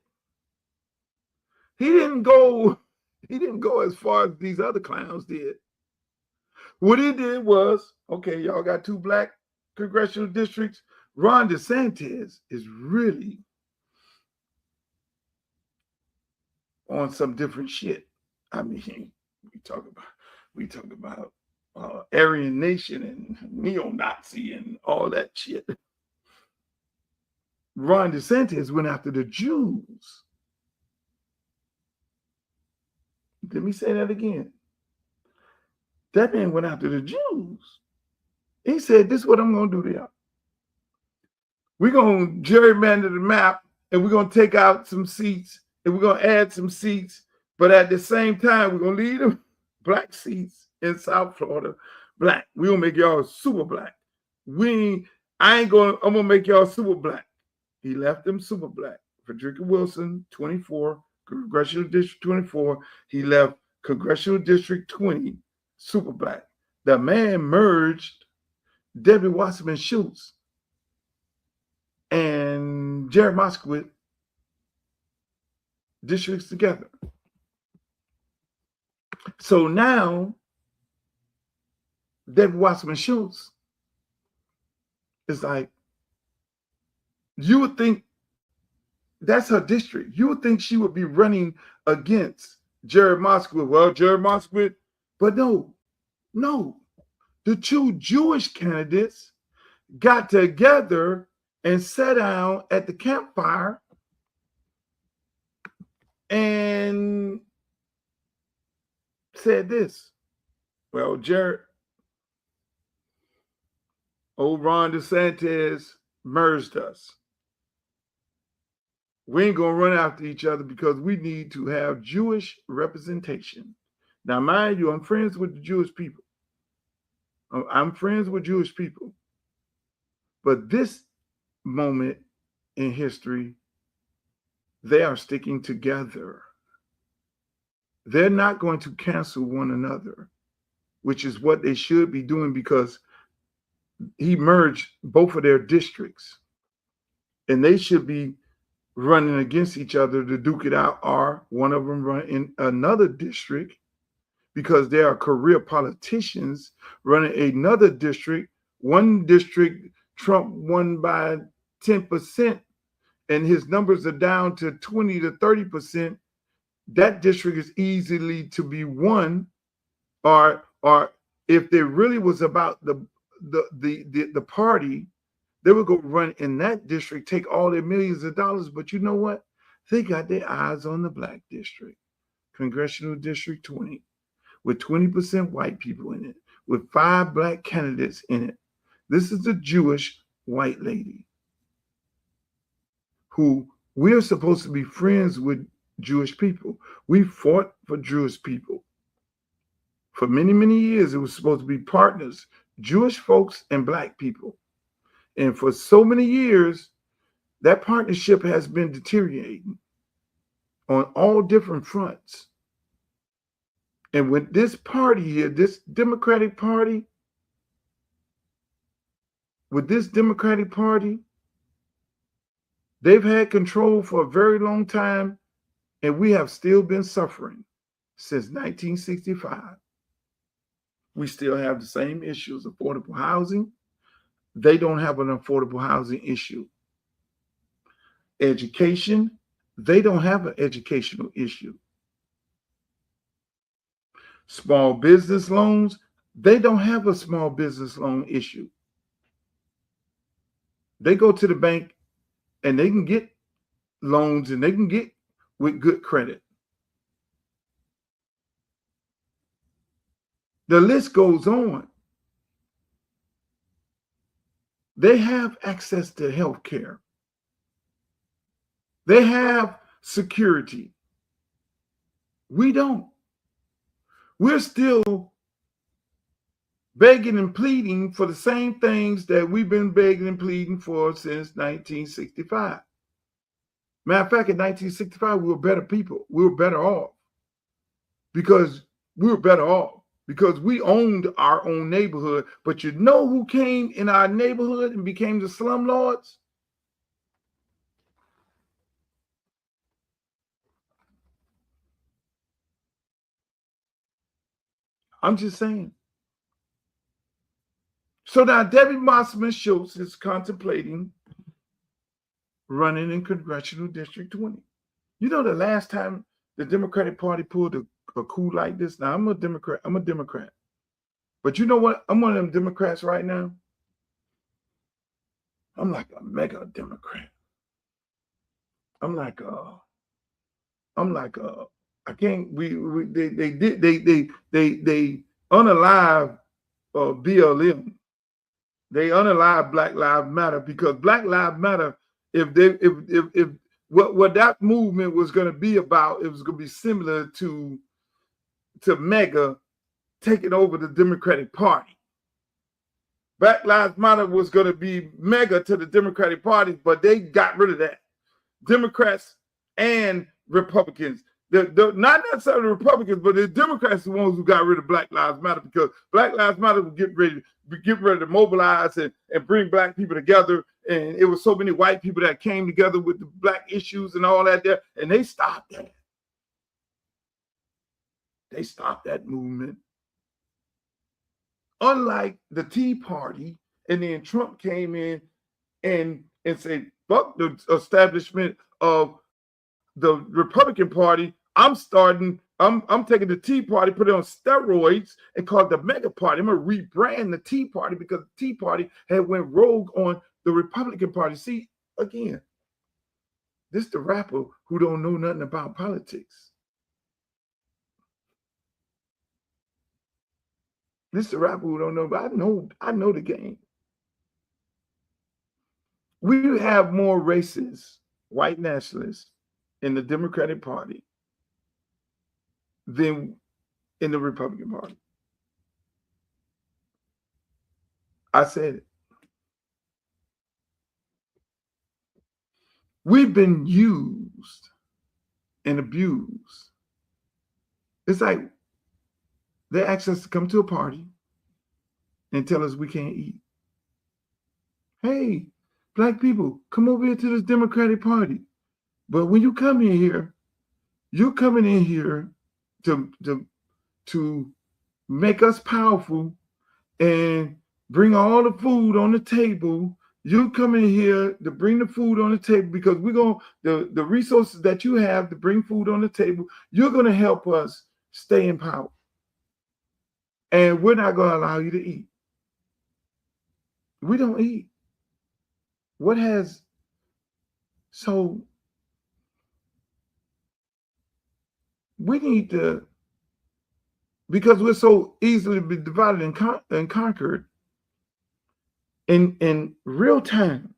He didn't go as far as these other clowns did. What he did was, okay, y'all got 2 black congressional districts. Ron DeSantis is really on some different shit. I mean, we talk about Aryan Nation and neo-Nazi and all that shit. Ron DeSantis went after the Jews. Let me say that again. That man went after the Jews. He said, this is what I'm going to do to y'all. We're going to gerrymander the map, and we're going to take out some seats, and we're going to add some seats, but at the same time, we're going to leave them black seats in South Florida black. We're going to make y'all super black. I'm going to make y'all super black. He left them super black. Frederica Wilson, 24, Congressional District 24. He left Congressional District 20, super black. The man merged Debbie Wasserman Schultz and Jared Moskowitz districts together. So now, Debbie Wasserman Schultz is like, you would think that's her district. You would think she would be running against Jared Moskowitz. Well, Jared Moskowitz, but no. The 2 Jewish candidates got together and sat down at the campfire and said this. Well, Ron DeSantis merged us. We ain't going to run after each other because we need to have Jewish representation. Now, mind you, I'm friends with the Jewish people. But this moment in history, they are sticking together. They're not going to cancel one another, which is what they should be doing, because he merged both of their districts. And they should be running against each other to duke it out, or one of them run in another district, because there are career politicians running another district. One district, Trump won by 10%, and his numbers are down to 20 to 30%. That district is easily to be won, or if there really was about the party, they would go run in that district, take all their millions of dollars. But you know what? They got their eyes on the Black district, Congressional District 20, with 20% white people in it, with 5 Black candidates in it. This is a Jewish white lady who we're supposed to be friends with Jewish people. We fought for Jewish people. For many, many years, it was supposed to be partners, Jewish folks and Black people. And for so many years, that partnership has been deteriorating on all different fronts. And with this party here, this Democratic Party, they've had control for a very long time, and we have still been suffering since 1965. We still have the same issues, affordable housing. They don't have an affordable housing issue. Education, they don't have an educational issue. Small business loans, they don't have a small business loan issue. They go to the bank and they can get loans and they can get with good credit. The list goes on. They have access to health care. They have security. We don't. We're still begging and pleading for the same things that we've been begging and pleading for since 1965. Matter of fact, in 1965, we were better people. We were better off because we owned our own neighborhood. But you know who came in our neighborhood and became the slumlords? I'm just saying. So now Debbie Wasserman Schultz is contemplating running in Congressional District 20. You know, the last time the Democratic Party pulled a coup like this, now I'm a Democrat. But you know what? I'm one of them Democrats right now. I'm like a mega Democrat. They unalive BLM. They unalive Black Lives Matter because Black Lives Matter, if what that movement was going to be about, it was going to be similar to MAGA taking over the Democratic Party. Black Lives Matter was going to be MAGA to the Democratic Party, but they got rid of that. Democrats and Republicans. Not necessarily the Republicans, but the Democrats are the ones who got rid of Black Lives Matter because Black Lives Matter would get ready to mobilize and bring Black people together. And it was so many white people that came together with the Black issues and all that there, and they stopped that. They stopped that movement. Unlike the Tea Party, and then Trump came in and said, fuck the establishment of the Republican Party. I'm taking the Tea Party, put it on steroids, and call it the Mega Party. I'm gonna rebrand the Tea Party because the Tea Party had went rogue on the Republican Party. See, again, this the rapper who don't know nothing about politics. This the rapper who don't know, but I know the game. We have more racist, white nationalists in the Democratic Party than in the Republican Party. I said it. We've been used and abused. It's like they ask us to come to a party and tell us we can't eat. Hey, Black people, come over here to this Democratic Party. But when you come in here, you're coming in here to make us powerful and bring all the food on the table. You come in here to bring the food on the table because the resources that you have to bring food on the table, you're going to help us stay in power. And we're not going to allow you to eat. We don't eat. So we need to, because we're so easily be divided and conquered in real time.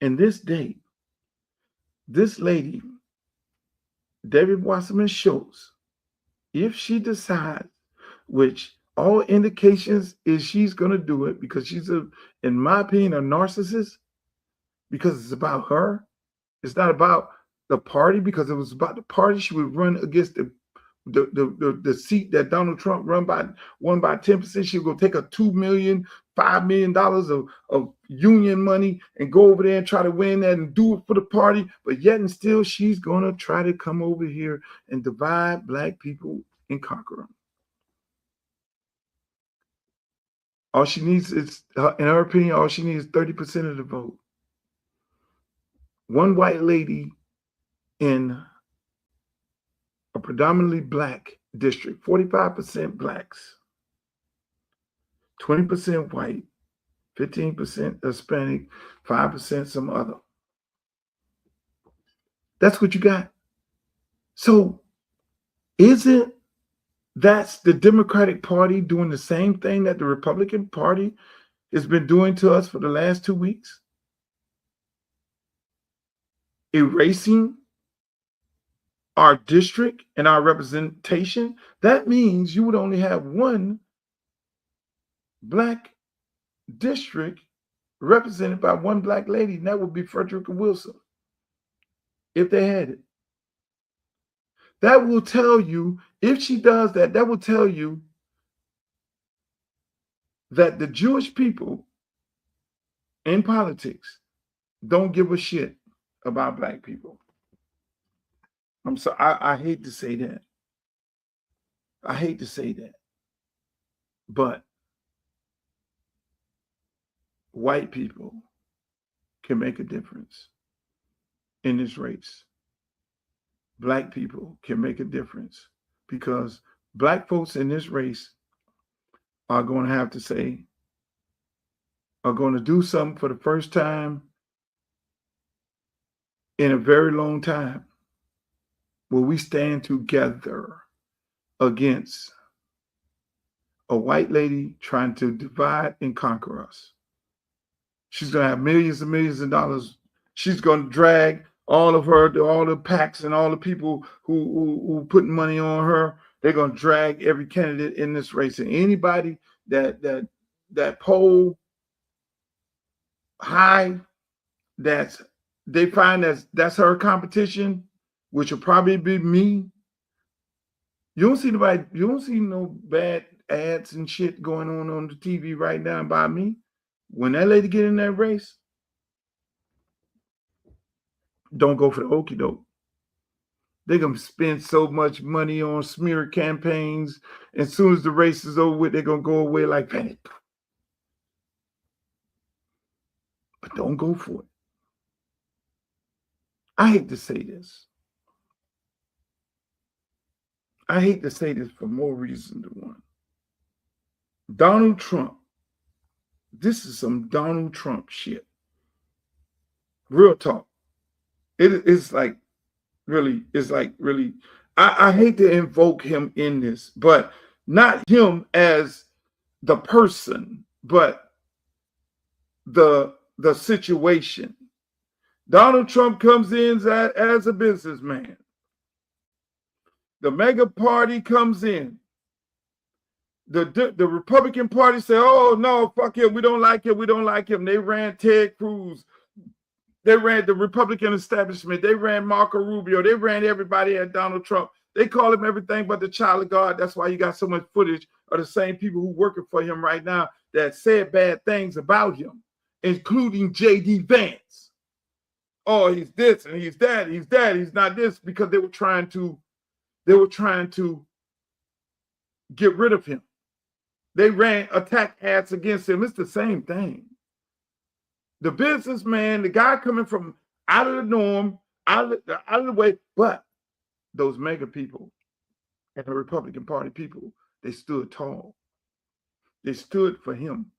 In this day, this lady, Debbie Wasserman Schultz, if she decides, which all indications is she's going to do it, because she's, in my opinion, a narcissist, because it's about her. It's not about the party, because if it was about the party, she would run against the seat that Donald Trump won by 10%. She would go take a $2 million, $5 million of union money and go over there and try to win that and do it for the party. But yet and still, she's going to try to come over here and divide Black people and conquer them. All she needs is, in her opinion, all she needs is 30% of the vote. One white lady in a predominantly Black district, 45% Blacks, 20% white, 15% Hispanic, 5% some other. That's what you got. So isn't that's the Democratic Party doing the same thing that the Republican Party has been doing to us for the last 2 weeks? Erasing our district and our representation. That means you would only have one Black district represented by one Black lady, and that would be Frederica Wilson, if they had it. That will tell you, if she does that, that will tell you that the Jewish people in politics don't give a shit about Black people. I'm sorry, I hate to say that. I hate to say that. But white people can make a difference in this race. Black people can make a difference, because Black folks in this race are going to have to say, are going to do something for the first time in a very long time, where we stand together against a white lady trying to divide and conquer us. She's going to have millions and millions of dollars. She's going to drag all the PACs and all the people who putting money on her. They're going to drag every candidate in this race, and anybody that poll high, they find that's her competition, which will probably be me. You don't see no bad ads and shit going on the TV right now by me. When that lady get in that race, don't go for the okie doke. They're going to spend so much money on smear campaigns. As soon as the race is over with, they're going to go away like that. But don't go for it. I hate to say this. I hate to say this for more reasons than one. Donald Trump. This is some Donald Trump shit. Real talk. It's like really, I hate to invoke him in this, but not him as the person, but the situation. Donald Trump comes in as a businessman. The mega party comes in. The Republican Party said, oh, no, fuck him. We don't like him. We don't like him. They ran Ted Cruz. They ran the Republican establishment. They ran Marco Rubio. They ran everybody at Donald Trump. They call him everything but the child of God. That's why you got so much footage of the same people who working for him right now that said bad things about him, including J.D. Vance. Oh, he's this and he's that. He's that. He's not this, because they were trying to get rid of him. They ran attack ads against him. It's the same thing. The businessman, the guy coming from out of the norm, out of the way, but those mega people and the Republican Party people they stood tall. They stood for him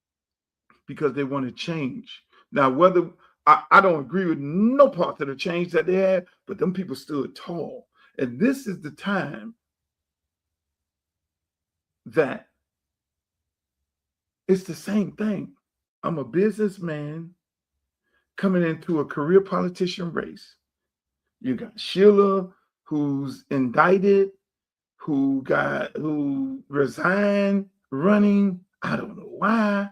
because they want to change. Now, whether I don't agree with no part of the change that they had, but them people stood tall. And this is the time that it's the same thing. I'm a businessman coming into a career politician race. You got Sheila, who's indicted, who resigned running. I don't know why.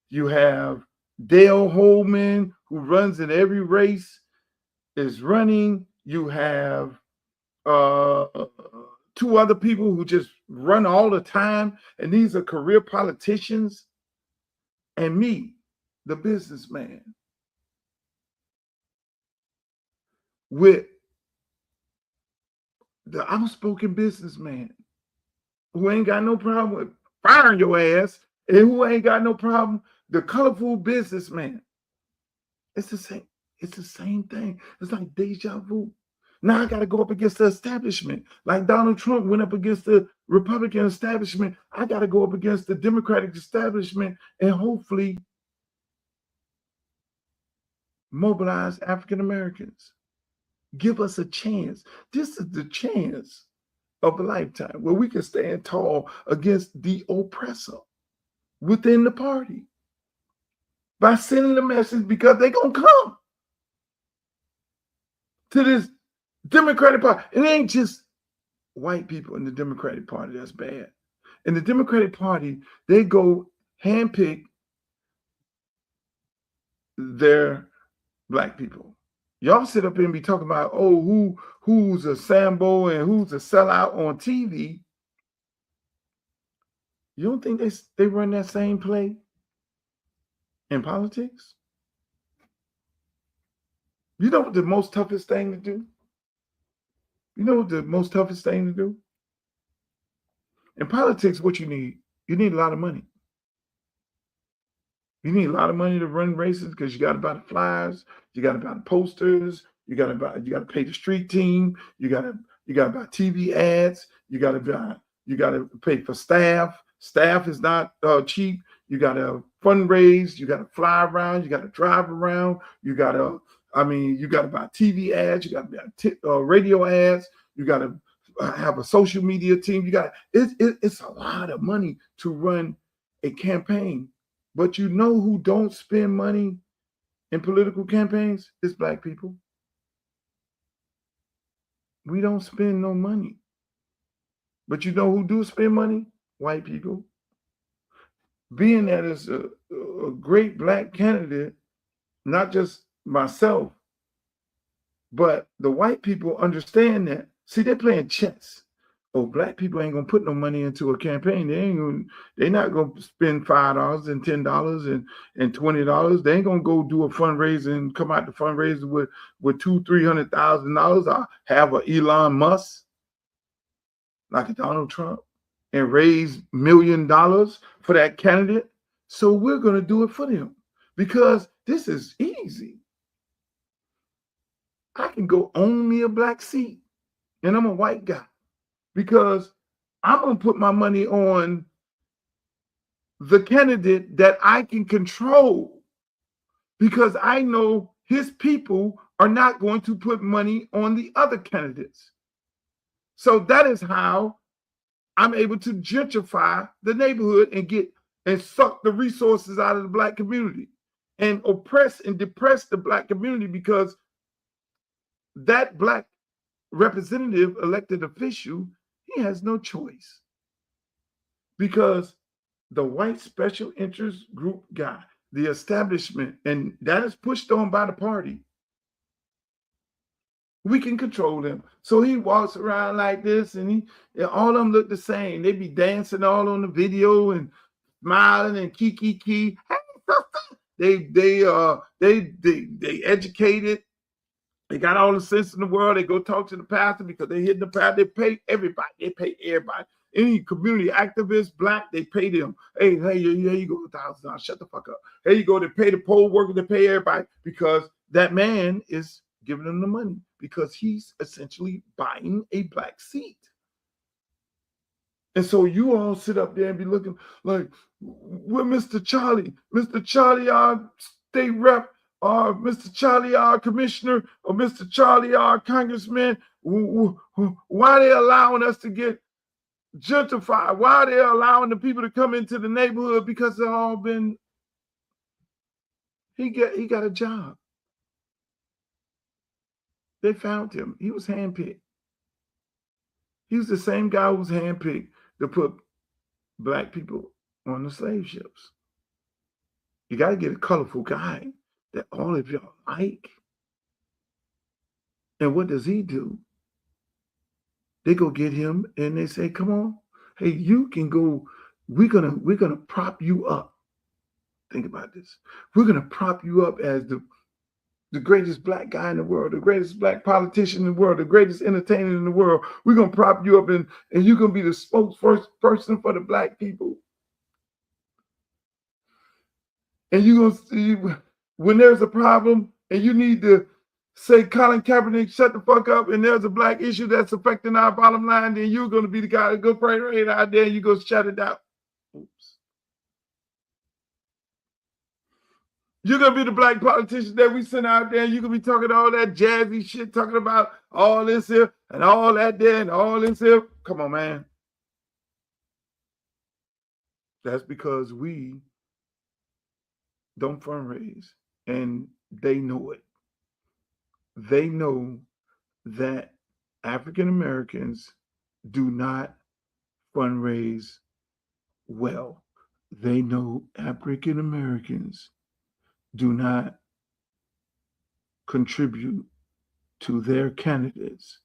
You have Dale Holman, who runs in every race, is running. You have two other people who just run all the time, and these are career politicians. And me, the businessman, with the outspoken businessman who ain't got no problem with firing your ass, and who ain't got no problem, the colorful businessman. It's the same. It's the same thing. It's like deja vu. Now I got to go up against the establishment. Like Donald Trump went up against the Republican establishment. I got to go up against the Democratic establishment and hopefully mobilize African Americans. Give us a chance. This is the chance of a lifetime where we can stand tall against the oppressor within the party by sending the message, because they're going to come to this Democratic Party. It ain't just white people in the Democratic Party that's bad. In the Democratic Party, they go handpick their black people. Y'all sit up here and be talking about, oh, who's a Sambo and who's a sellout on TV. You don't think they run that same play in politics? You know what the most toughest thing to do? You know what the most toughest thing to do? In politics, what you need a lot of money. You need a lot of money to run races because you got to buy the flyers, you got to buy the posters, you got to pay the street team, you got to buy TV ads, you got to pay for staff. Staff is not cheap. You got to fundraise, you got to fly around, you got to drive around, you got to buy TV ads, you got to buy radio ads, you got to have a social media team. It's a lot of money to run a campaign. But you know who don't spend money in political campaigns? It's black people. We don't spend no money. But you know who do spend money? White people. Being that it's a great black candidate, not just myself, but the white people understand that. See, they're playing chess. Oh, black people ain't gonna put no money into a campaign. They're not gonna spend $5 and $10 and $20. They ain't gonna go do a fundraiser and come out the fundraiser with $200,000-$300,000. I'll have a Elon Musk, like a Donald Trump, and raise $1 million for that candidate. So we're gonna do it for them because this is easy. I can go own me a black seat, and I'm a white guy. Because I'm going to put my money on the candidate that I can control, because I know his people are not going to put money on the other candidates. So that is how I'm able to gentrify the neighborhood and suck the resources out of the black community and oppress and depress the black community, because that black representative, elected official, he has no choice, because the white special interest group guy, the establishment, and that is pushed on by the party, we can control them. So he walks around like this, and all of them look the same. They be dancing all on the video and smiling and kiki. Hey, they educated. They got all the sense in the world. They go talk to the pastor because they hit the pastor. They pay everybody. They pay everybody. Any community activist, black, they pay them. Hey, here you go, $1,000. Shut the fuck up. Here you go. They pay the poll workers. They pay everybody, because that man is giving them the money, because he's essentially buying a black seat. And so you all sit up there and be looking like, we're Mr. Charlie. Mr. Charlie, our state rep, or Mr. Charlie, our commissioner, or Mr. Charlie, our congressman. Why are they allowing us to get gentrified? Why are they allowing the people to come into the neighborhood? Because they've all been, he got a job. They found him. He was handpicked. He was the same guy who was handpicked to put black people on the slave ships. You got to get a colorful guy that all of y'all like. And what does he do? They go get him and they say, come on, hey, you can go, we're gonna prop you up. Think about this. We're gonna prop you up as the greatest black guy in the world, the greatest black politician in the world, the greatest entertainer in the world. We're going to prop you up and you're going to be the spokesperson for the black people. And you're going to see when there's a problem and you need to say, Colin Kaepernick, shut the fuck up, and there's a black issue that's affecting our bottom line, then you're going to be the guy that go pray right out there and you go shut it down. Oops. You're going to be the black politician that we send out there, and you're going to be talking all that jazzy shit, talking about all this here and all that there and all this here. Come on, man. That's because we don't fundraise, and they know it. They know that African Americans do not fundraise well. They know African Americans do not contribute to their candidates'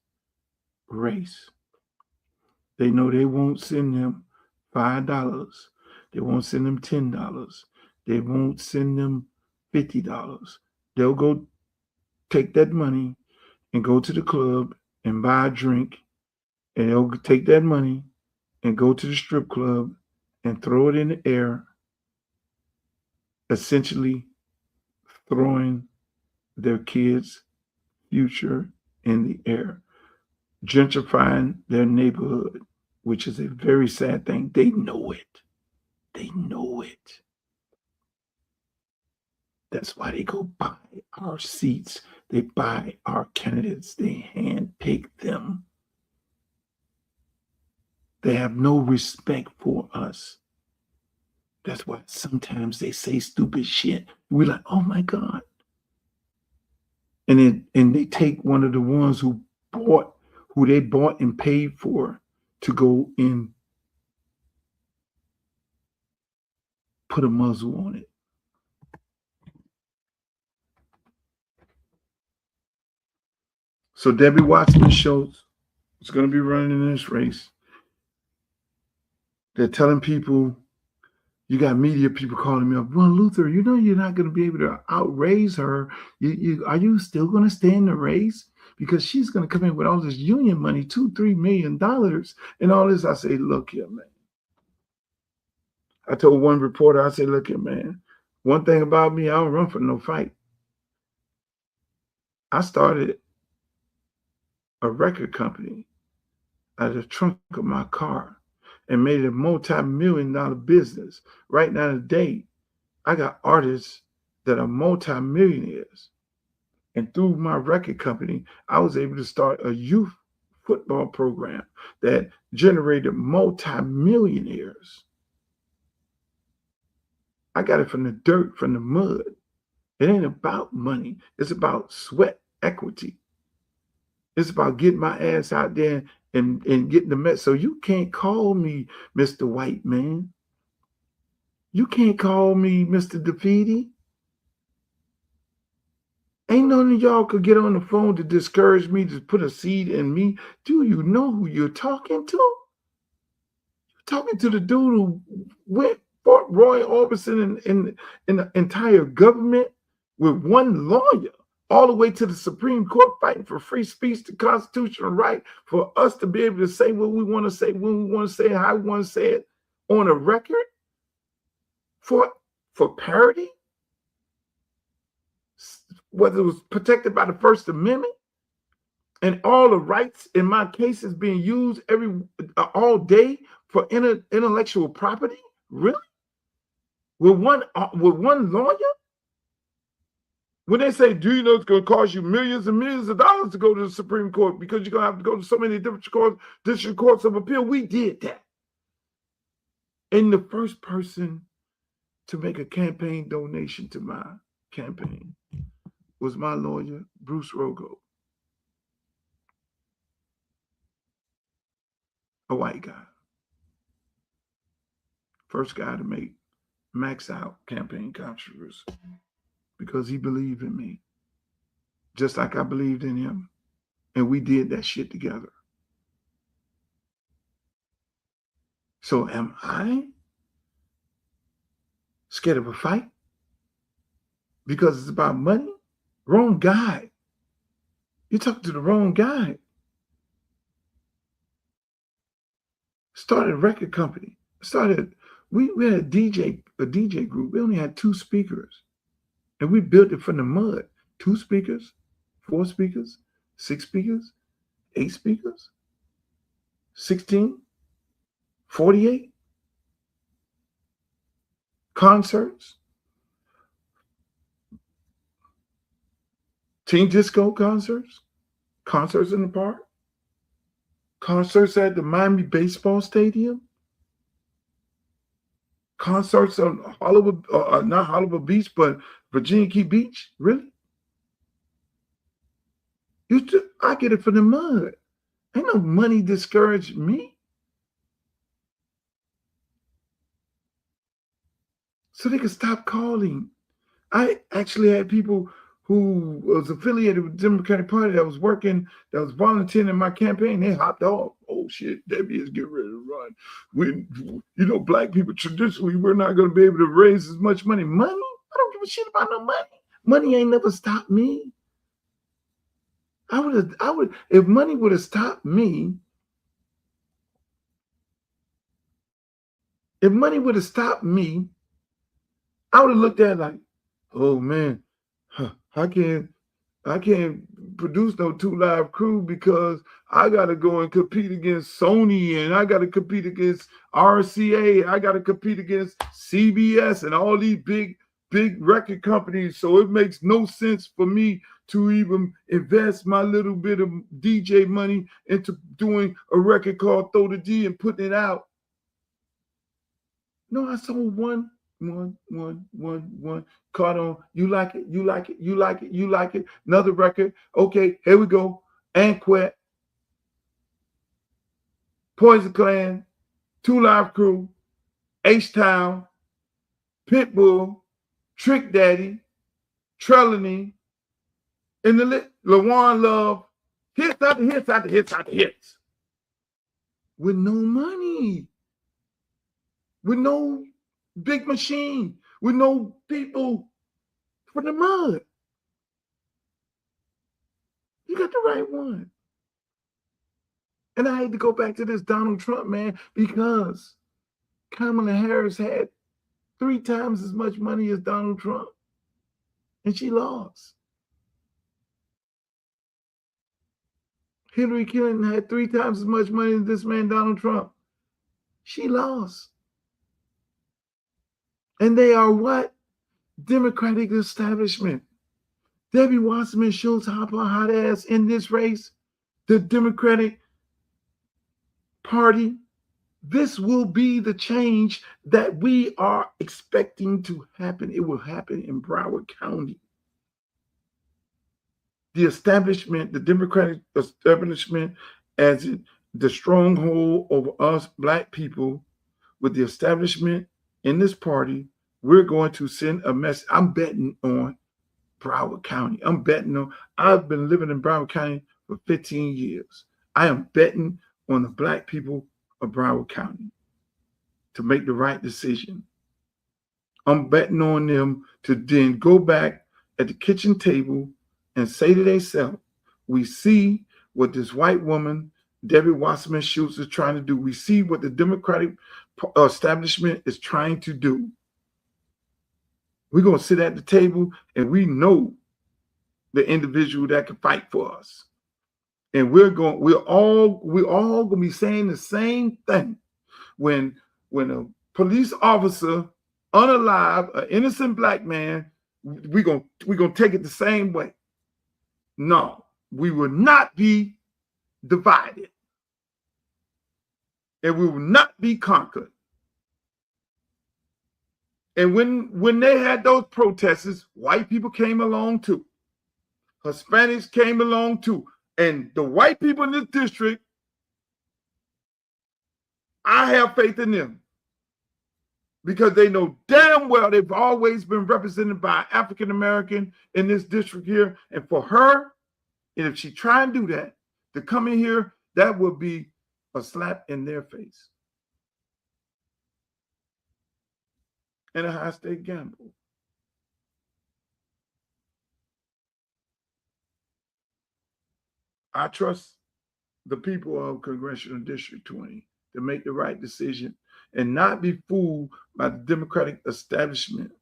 race. They know they won't send them $5. They won't send them $10. They won't send them $50. They'll go take that money and go to the club and buy a drink, and they'll take that money and go to the strip club and throw it in the air, essentially throwing their kids' future in the air, gentrifying their neighborhood, which is a very sad thing. They know it. They know it. That's why they go buy our seats. They buy our candidates. They handpick them. They have no respect for us. That's why sometimes they say stupid shit. We're like, oh my God. And they take one of the ones who they bought and paid for to go and put a muzzle on it. So Debbie Wasserman Schultz is going to be running in this race. They're telling people, you got media people calling me up, well, Luther, you know you're not going to be able to outraise her. Are you still going to stay in the race? Because she's going to come in with all this union money, $2-3 million and all this. I say, look here, man. I told one reporter, I said, look here, man. One thing about me, I don't run for no fight. I started a record company out of the trunk of my car and made it a multi-million-dollar business. Right now today, I got artists that are multi-millionaires. And through my record company, I was able to start a youth football program that generated multi-millionaires. I got it from the dirt, from the mud. It ain't about money. It's about sweat equity. It's about getting my ass out there and getting the mess. So you can't call me Mr. White Man. You can't call me Mr. Defeaty. Ain't none of y'all could get on the phone to discourage me, to put a seed in me. Do you know who you're talking to? You're talking to the dude who fought Roy Orbison in the entire government with one lawyer, all the way to the Supreme Court, fighting for free speech, the constitutional right for us to be able to say what we want to say, when we want to say it, how we want to say it on a record for parody, whether it was protected by the First Amendment, and all the rights in my case is being used all day for intellectual property? Really? With one lawyer? When they say, do you know it's going to cost you millions and millions of dollars to go to the Supreme Court because you're going to have to go to so many different district courts of appeal? We did that. And the first person to make a campaign donation to my campaign was my lawyer, Bruce Rogo, a white guy. First guy to make max out campaign controversy because he believed in me, just like I believed in him. And we did that shit together. So am I scared of a fight because it's about money? Wrong guy. You talk to the wrong guy. Started a record company. We had a DJ group. We only had 2 speakers. And we built it from the mud. 2 speakers, 4 speakers, 6 speakers, 8 speakers, 16, 48 concerts, teen disco concerts, concerts in the park, concerts at the Miami baseball stadium, concerts on Hollywood, not Hollywood Beach, but Virginia Key Beach. Really? I get it from the mud. Ain't no money discouraged me. So they could stop calling. I actually had people who was affiliated with the Democratic Party that was volunteering in my campaign. They hopped off. Oh shit, Debbie is getting ready to run. Black people traditionally, we're not going to be able to raise as much money. Money? I don't give a shit about no money. Money ain't never stopped me. If money would have stopped me, I would have looked at it like, oh man, I can't produce no 2 Live Crew because I got to go and compete against Sony, and I got to compete against RCA. I got to compete against CBS and all these big record companies. So it makes no sense for me to even invest my little bit of DJ money into doing a record called Throw the D and putting it out. No, I sold one. Caught on. You like it. Another record. Okay, here we go. Anquet, Poison Clan, 2 Live Crew, H-Town, Pitbull, Trick Daddy, Trelawney, and the LaJuan Love. Hits after hits. With no money. With no big machine, with no people from the mud. You got the right one. And I had to go back to this Donald Trump, man, because Kamala Harris had 3 times as much money as Donald Trump, and she lost. Hillary Clinton had 3 times as much money as this man, Donald Trump. She lost. And they are what? Democratic establishment. Debbie Wasserman Schultz, hop on hot ass in this race. The Democratic Party. This will be the change that we are expecting to happen. It will happen in Broward County. The establishment, the Democratic establishment, as the stronghold over us Black people, with the establishment in this party, we're going to send a message. I'm betting on Broward County. I've been living in Broward County for 15 years. I am betting on the Black people of Broward County to make the right decision. I'm betting on them to then go back at the kitchen table and say to themselves, we see what this white woman, Debbie Wasserman Schultz, is trying to do. We see what the Democratic establishment is trying to do. We're going to sit at the table and we know the individual that can fight for us. And we're all going to be saying the same thing. when a police officer unalive an innocent black man, we're gonna take it the same way. No, we will not be divided, and we will not be conquered. And when they had those protests, white people came along too. Hispanics came along too. And the white people in this district, I have faith in them because they know damn well they've always been represented by African American in this district here. And for her, and if she try and do that, to come in here, that would be a slap in their face. And a high-stake gamble. I trust the people of Congressional District 20 to make the right decision and not be fooled by the Democratic establishment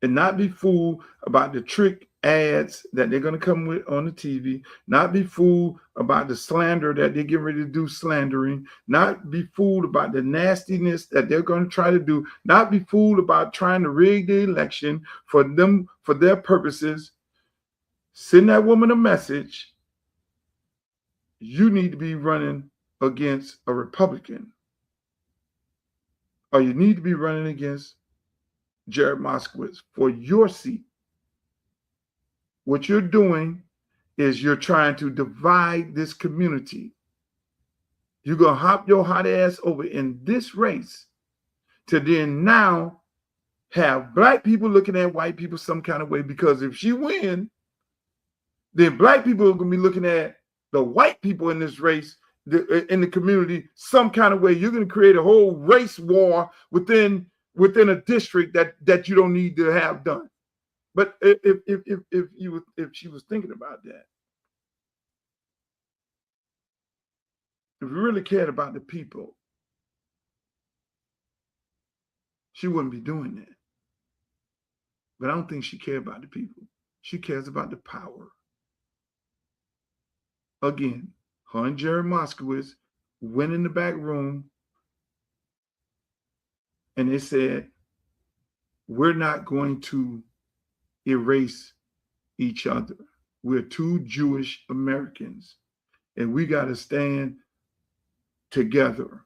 and not be fooled about the trick ads that they're going to come with on the TV, not be fooled about the slander that they're getting ready to do slandering, not be fooled about the nastiness that they're going to try to do, not be fooled about trying to rig the election for them, for their purposes. Send that woman a message. You need to be running against a Republican, or you need to be running against Jared Moskowitz for your seat. What you're doing is you're trying to divide this community. You're going to hop your hot ass over in this race to then now have black people looking at white people some kind of way, because if she wins, then black people are going to be looking at the white people in this race, in the community, some kind of way. You're going to create a whole race war within a district that you don't need to have done. But if she was thinking about that, if we really cared about the people, she wouldn't be doing that. But I don't think she cares about the people. She cares about the power. Again, her and Jared Moskowitz went in the back room and they said, we're not going to erase each other. We're two Jewish Americans and we got to stand together.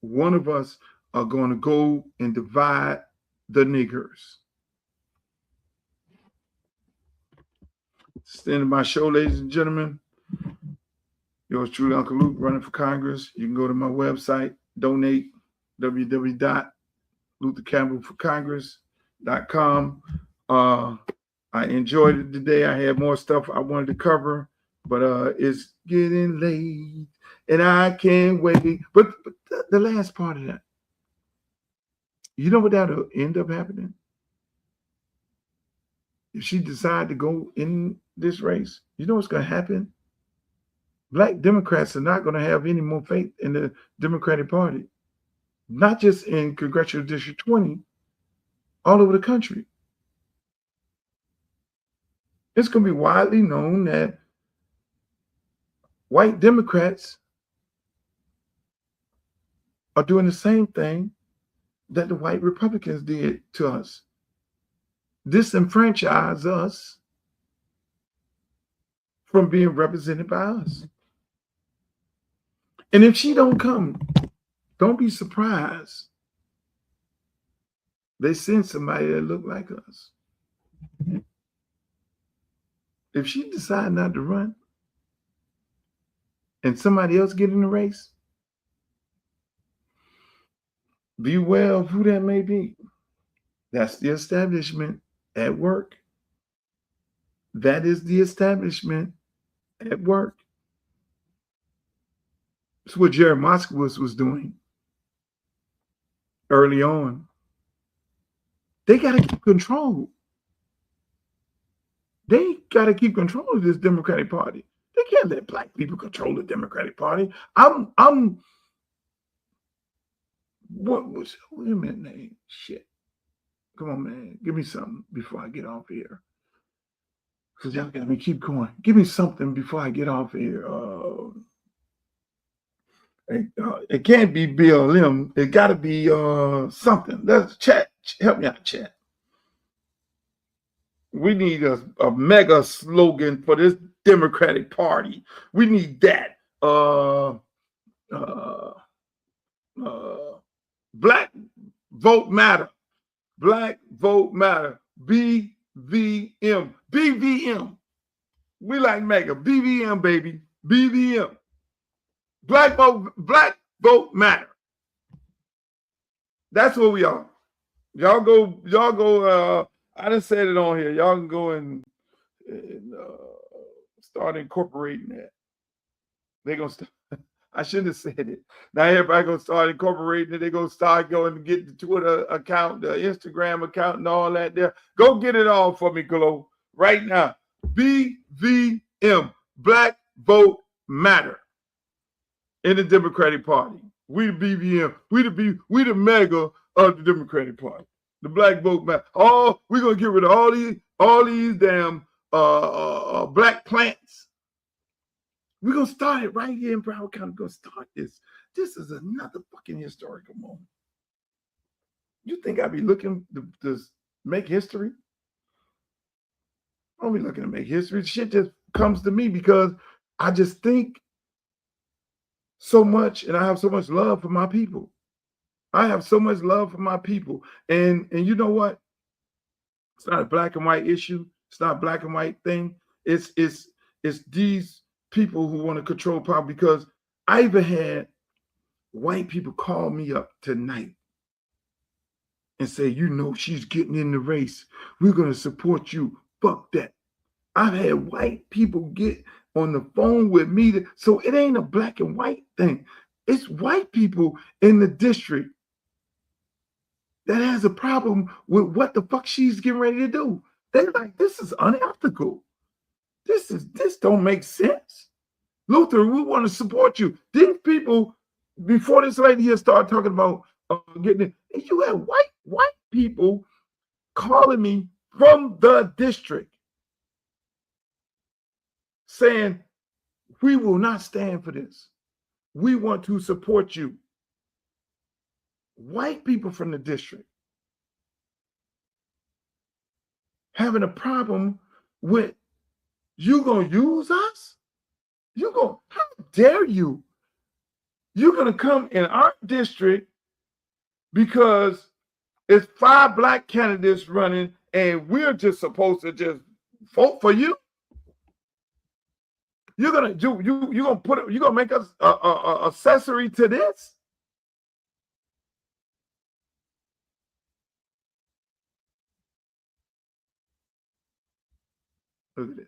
One of us are going to go and divide the niggers. It's the end of my show, ladies and gentlemen. Yours truly, Uncle Luke, running for Congress. You can go to my website, donate, www.luthercampbellforcongress.com. I enjoyed it today. I had more stuff I wanted to cover, but it's getting late and I can't wait. But the last part of that, you know what that'll end up happening? If she decides to go in this race, you know what's going to happen? Black Democrats are not going to have any more faith in the Democratic Party, not just in Congressional District 20, all over the country. It's going to be widely known that white Democrats are doing the same thing that the white Republicans did to us. Disenfranchise us from being represented by us. And if she don't come, don't be surprised. They send somebody that look like us. If she decide not to run and somebody else get in the race, beware of who that may be. That's the establishment at work. That is the establishment at work. It's what Jared Moskowitz was doing early on. They got to keep control. They got to keep control of this Democratic Party. They can't let black people control the Democratic Party. Wait a minute, name? Shit. Come on, man. Give me something before I get off here. Because y'all got me keep going. Give me something before I get off here. It can't be BLM. It got to be something. Let's chat. Help me out, chat. We need a mega slogan for this Democratic Party. We need that. Black vote matter. Black vote matter. BVM. BVM. We like mega. BVM, baby. BVM. Black vote matter. That's what we are. Y'all go. I done said it on here. Y'all can go and start incorporating that. They're gonna start. I shouldn't have said it. Now everybody gonna start incorporating it. They're gonna start going to get the Twitter account, the Instagram account, and all that there. Go get it all for me, Glo, right now. BVM, Black Vote Matter, in the Democratic Party. We the BVM. We the mega of the Democratic Party. The Black Vote Matter. Oh, we're gonna get rid of all these damn black plants. We're going to start it right here in Broward County. We're going to start this. This is another fucking historical moment. You think I'd be looking to make history? I don't be looking to make history. Shit just comes to me because I just think so much and I have so much love for my people. I have so much love for my people. And you know what? It's not a black and white issue. It's not a black and white thing. It's these people who want to control power, because I even had white people call me up tonight and say, you know, she's getting in the race. We're going to support you. Fuck that. I've had white people get on the phone with me. So it ain't a black and white thing. It's white people in the district that has a problem with what the fuck she's getting ready to do. They're like, this is unethical. This don't make sense. Luther, we want to support you. Didn't people, before this lady here started talking about getting it, you had white people calling me from the district saying, we will not stand for this. We want to support you. White people from the district having a problem with, you gonna use us? How dare you? You're gonna come in our district because it's 5 black candidates running and we're just supposed to just vote for you? You're gonna make us a accessory to this? Look at this.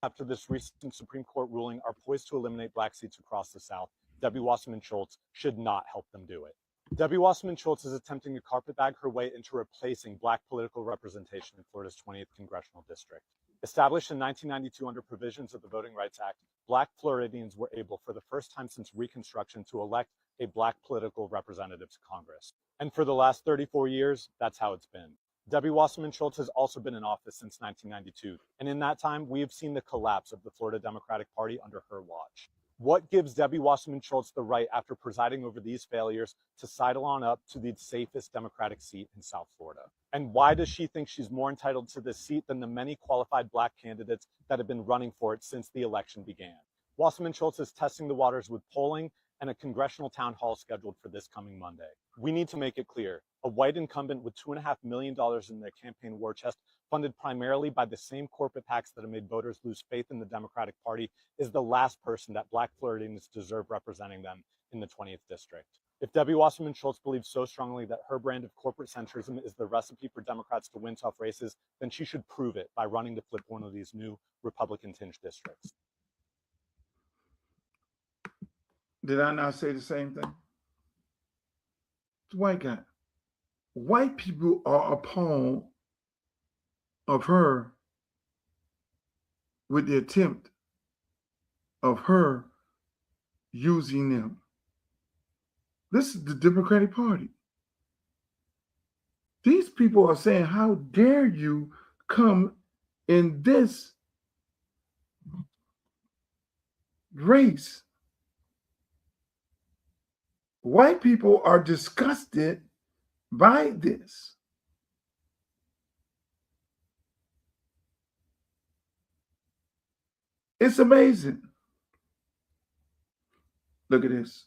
After this recent Supreme Court ruling are poised to eliminate black seats across the South, Debbie Wasserman Schultz should not help them do it. Debbie Wasserman Schultz is attempting to carpetbag her way into replacing black political representation in Florida's 20th Congressional District. Established in 1992 under provisions of the Voting Rights Act, black Floridians were able for the first time since Reconstruction to elect a black political representative to Congress. And for the last 34 years, that's how it's been. Debbie Wasserman Schultz has also been in office since 1992, and in that time, we have seen the collapse of the Florida Democratic Party under her watch. What gives Debbie Wasserman Schultz the right, after presiding over these failures, to sidle on up to the safest Democratic seat in South Florida? And why does she think she's more entitled to this seat than the many qualified black candidates that have been running for it since the election began? Wasserman Schultz is testing the waters with polling and a congressional town hall scheduled for this coming Monday. We need to make it clear, a white incumbent with $2.5 million in their campaign war chest, funded primarily by the same corporate PACs that have made voters lose faith in the Democratic Party, is the last person that black Floridians deserve representing them in the 20th District. If Debbie Wasserman Schultz believes so strongly that her brand of corporate centrism is the recipe for Democrats to win tough races, then she should prove it by running to flip one of these new Republican-tinged districts. Did I not say the same thing? It's a white guy. White people are appalled of her with the attempt of her using them. This is the Democratic Party. These people are saying, how dare you come in this race white people are disgusted by this. It's amazing. Look at this.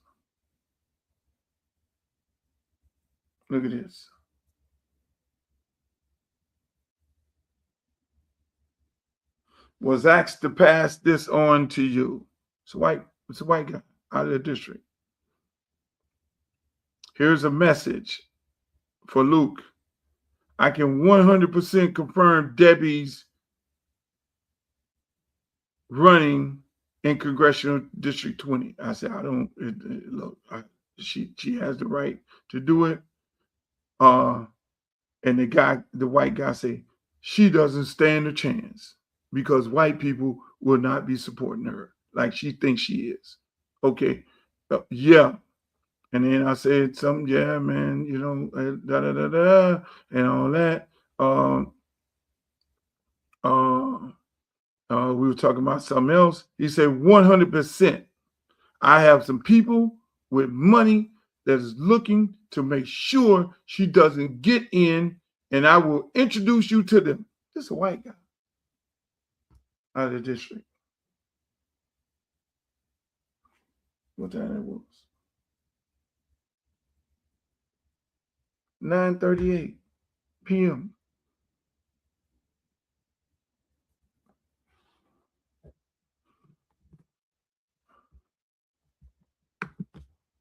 Look at this. Was asked to pass this on to you. It's a white guy out of the district. Here's a message for Luke. I can 100% confirm Debbie's running in Congressional District 20. I said, I don't, look, she has the right to do it. And the white guy say, she doesn't stand a chance because white people will not be supporting her like she thinks she is. Okay. Yeah. And then I said something, yeah, man, you know, and all that. We were talking about something else. He said 100%. I have some people with money that is looking to make sure she doesn't get in, and I will introduce you to them. This is a white guy out of the district. What time it was? 9:38 p.m.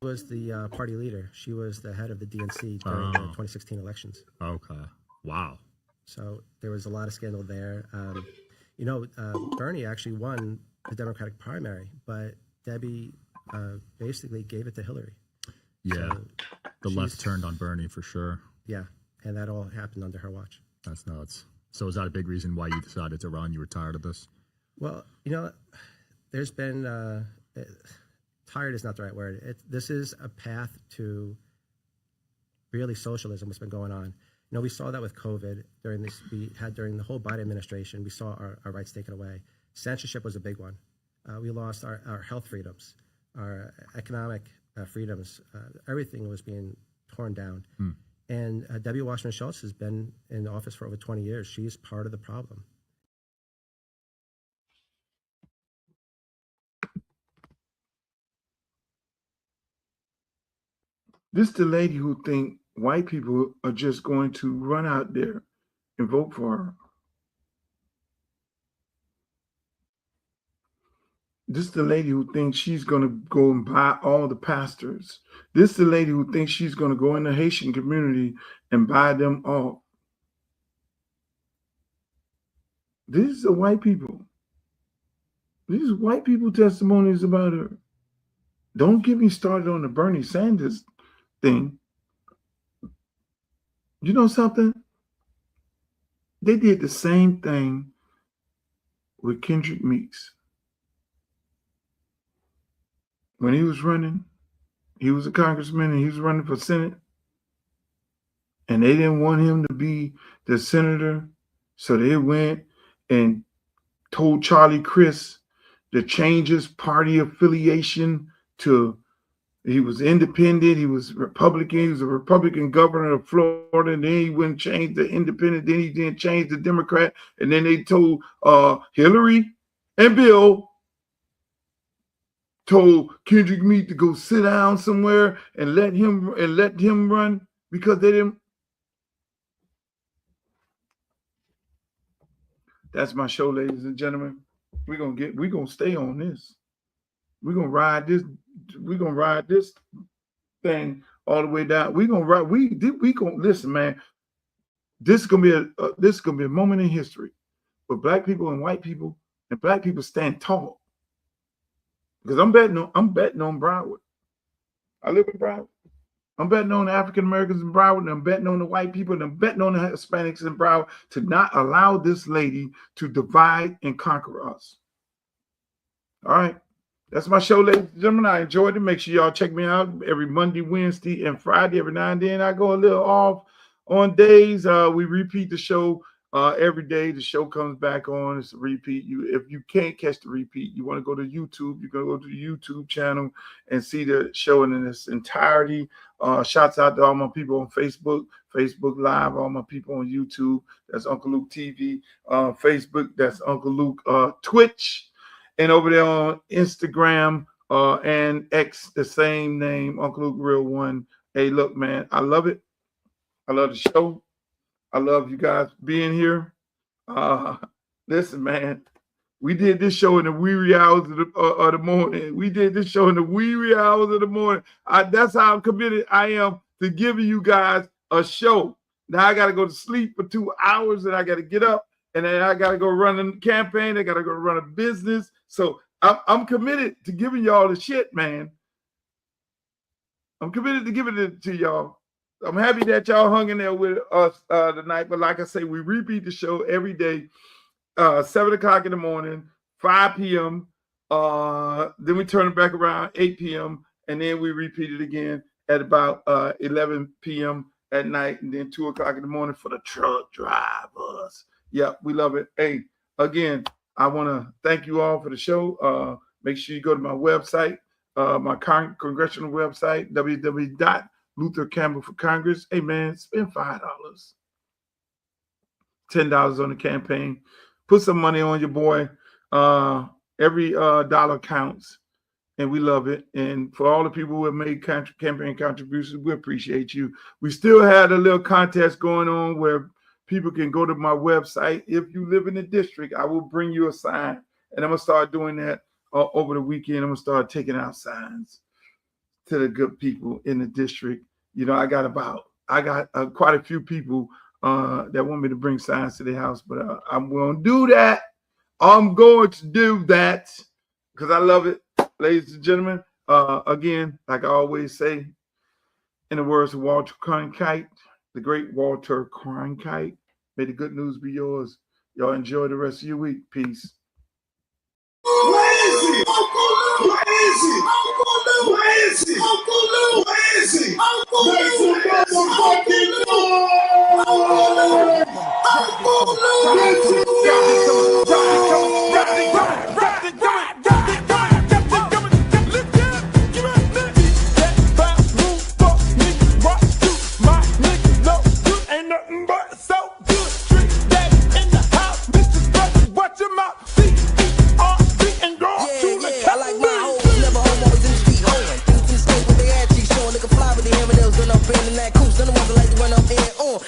Was the party leader. She was the head of the DNC during the 2016 elections. Okay. Wow. So there was a lot of scandal there. Bernie actually won the Democratic primary, but Debbie basically gave it to Hillary. Yeah. So the left turned on Bernie for sure. Yeah. And that all happened under her watch. That's nuts. So is that a big reason why you decided to run? You were tired of this? Well, there's been... tired is not the right word. This is a path to really socialism, what's been going on. We saw that with COVID during the whole Biden administration. We saw our rights taken away. Censorship was a big one. We lost our health freedoms, our economic freedoms. Everything was being torn down. And Debbie Wasserman Schultz has been in office for over 20 years. She's part of the problem. This is the lady who think white people are just going to run out there and vote for her. This is the lady who thinks she's going to go and buy all the pastors. This is the lady who thinks she's going to go in the Haitian community and buy them all. This is the white people. These are white people testimonies about her. Don't get me started on the Bernie Sanders thing. You know something? They did the same thing with Kendrick Meeks. When he was running, he was a congressman and he was running for Senate. And they didn't want him to be the senator. So they went and told Charlie Crist to change his party affiliation to, he was independent, he was Republican, he was a Republican governor of Florida, and then he wouldn't change the independent, then he didn't change the Democrat, and then they told Hillary and Bill told Kendrick Meeks to go sit down somewhere and let him run because they didn't. That's my show, ladies and gentlemen. We're gonna stay on this. We're gonna ride this thing all the way down. We're gonna ride. We gonna listen, man. This is gonna be a moment in history where black people and white people and black people stand tall. Because I'm betting on Broward. I live in Broward. I'm betting on the African Americans in Broward, and I'm betting on the white people, and I'm betting on the Hispanics in Broward to not allow this lady to divide and conquer us. All right. That's my show, ladies and gentlemen. I enjoyed it. Make sure y'all check me out every Monday, Wednesday, and Friday. Every now and then I go a little off on days. We repeat the show Every day the show comes back on. It's a repeat. If you can't catch the repeat, you want to go to YouTube, you can go to the YouTube channel and see the show in its entirety. Shouts out to all my people on Facebook Live, all my people on YouTube. That's Uncle Luke TV. Facebook, that's Uncle Luke. Twitch, and over there on Instagram and X, the same name, Uncle Luke Real One. Hey, look, man, I love it. I love the show. I love you guys being here. Listen, man, we did this show in the wee hours of the morning. We did this show in the wee hours of the morning. That's how committed I am to giving you guys a show. Now I got to go to sleep for 2 hours, and I got to get up, and then I got to go run a campaign. I got to go run a business. So I'm committed to giving y'all the shit, man. I'm committed to giving it to y'all. I'm happy that y'all hung in there with us tonight. But like I say, we repeat the show every day, 7 o'clock in the morning, 5 p.m. Then we turn it back around 8 p.m. And then we repeat it again at about 11 p.m. at night, and then 2 o'clock in the morning for the truck drivers. Yep, we love it. Hey, again, I want to thank you all for the show. Make sure you go to my website, my congressional website, www.Luther for Congress. Hey, man, spend $5, $10 on the campaign. Put some money on your boy. Every dollar counts, and we love it. And for all the people who have made campaign contributions, we appreciate you. We still had a little contest going on where people can go to my website. If you live in the district, I will bring you a sign, and I'm going to start doing that over the weekend. I'm going to start taking out signs to the good people in the district. You know, I got quite a few people that want me to bring signs to their house, but I'm going to do that. I'm going to do that because I love it, ladies and gentlemen. Again, like I always say, in the words of Walter Cronkite, the great Walter Cronkite, may the good news be yours. Y'all enjoy the rest of your week. Peace. Where is he? Where is he? Where is he? Where is he? Make some motherfucking noise!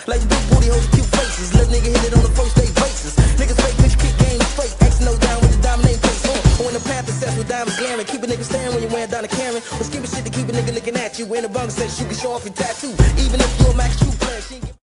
Like the big booty hoes, cute faces. Let nigga hit it on the first day basis. Niggas fake bitch kick game straight. X no down with the diamond name face on. When the path is set with diamonds glaring. Keep a nigga staring when you're wearing down a Karen. Or skipping shit to keep a nigga looking at you. When the bunk says you can show off your tattoo. Even if you're a max true player, she ain't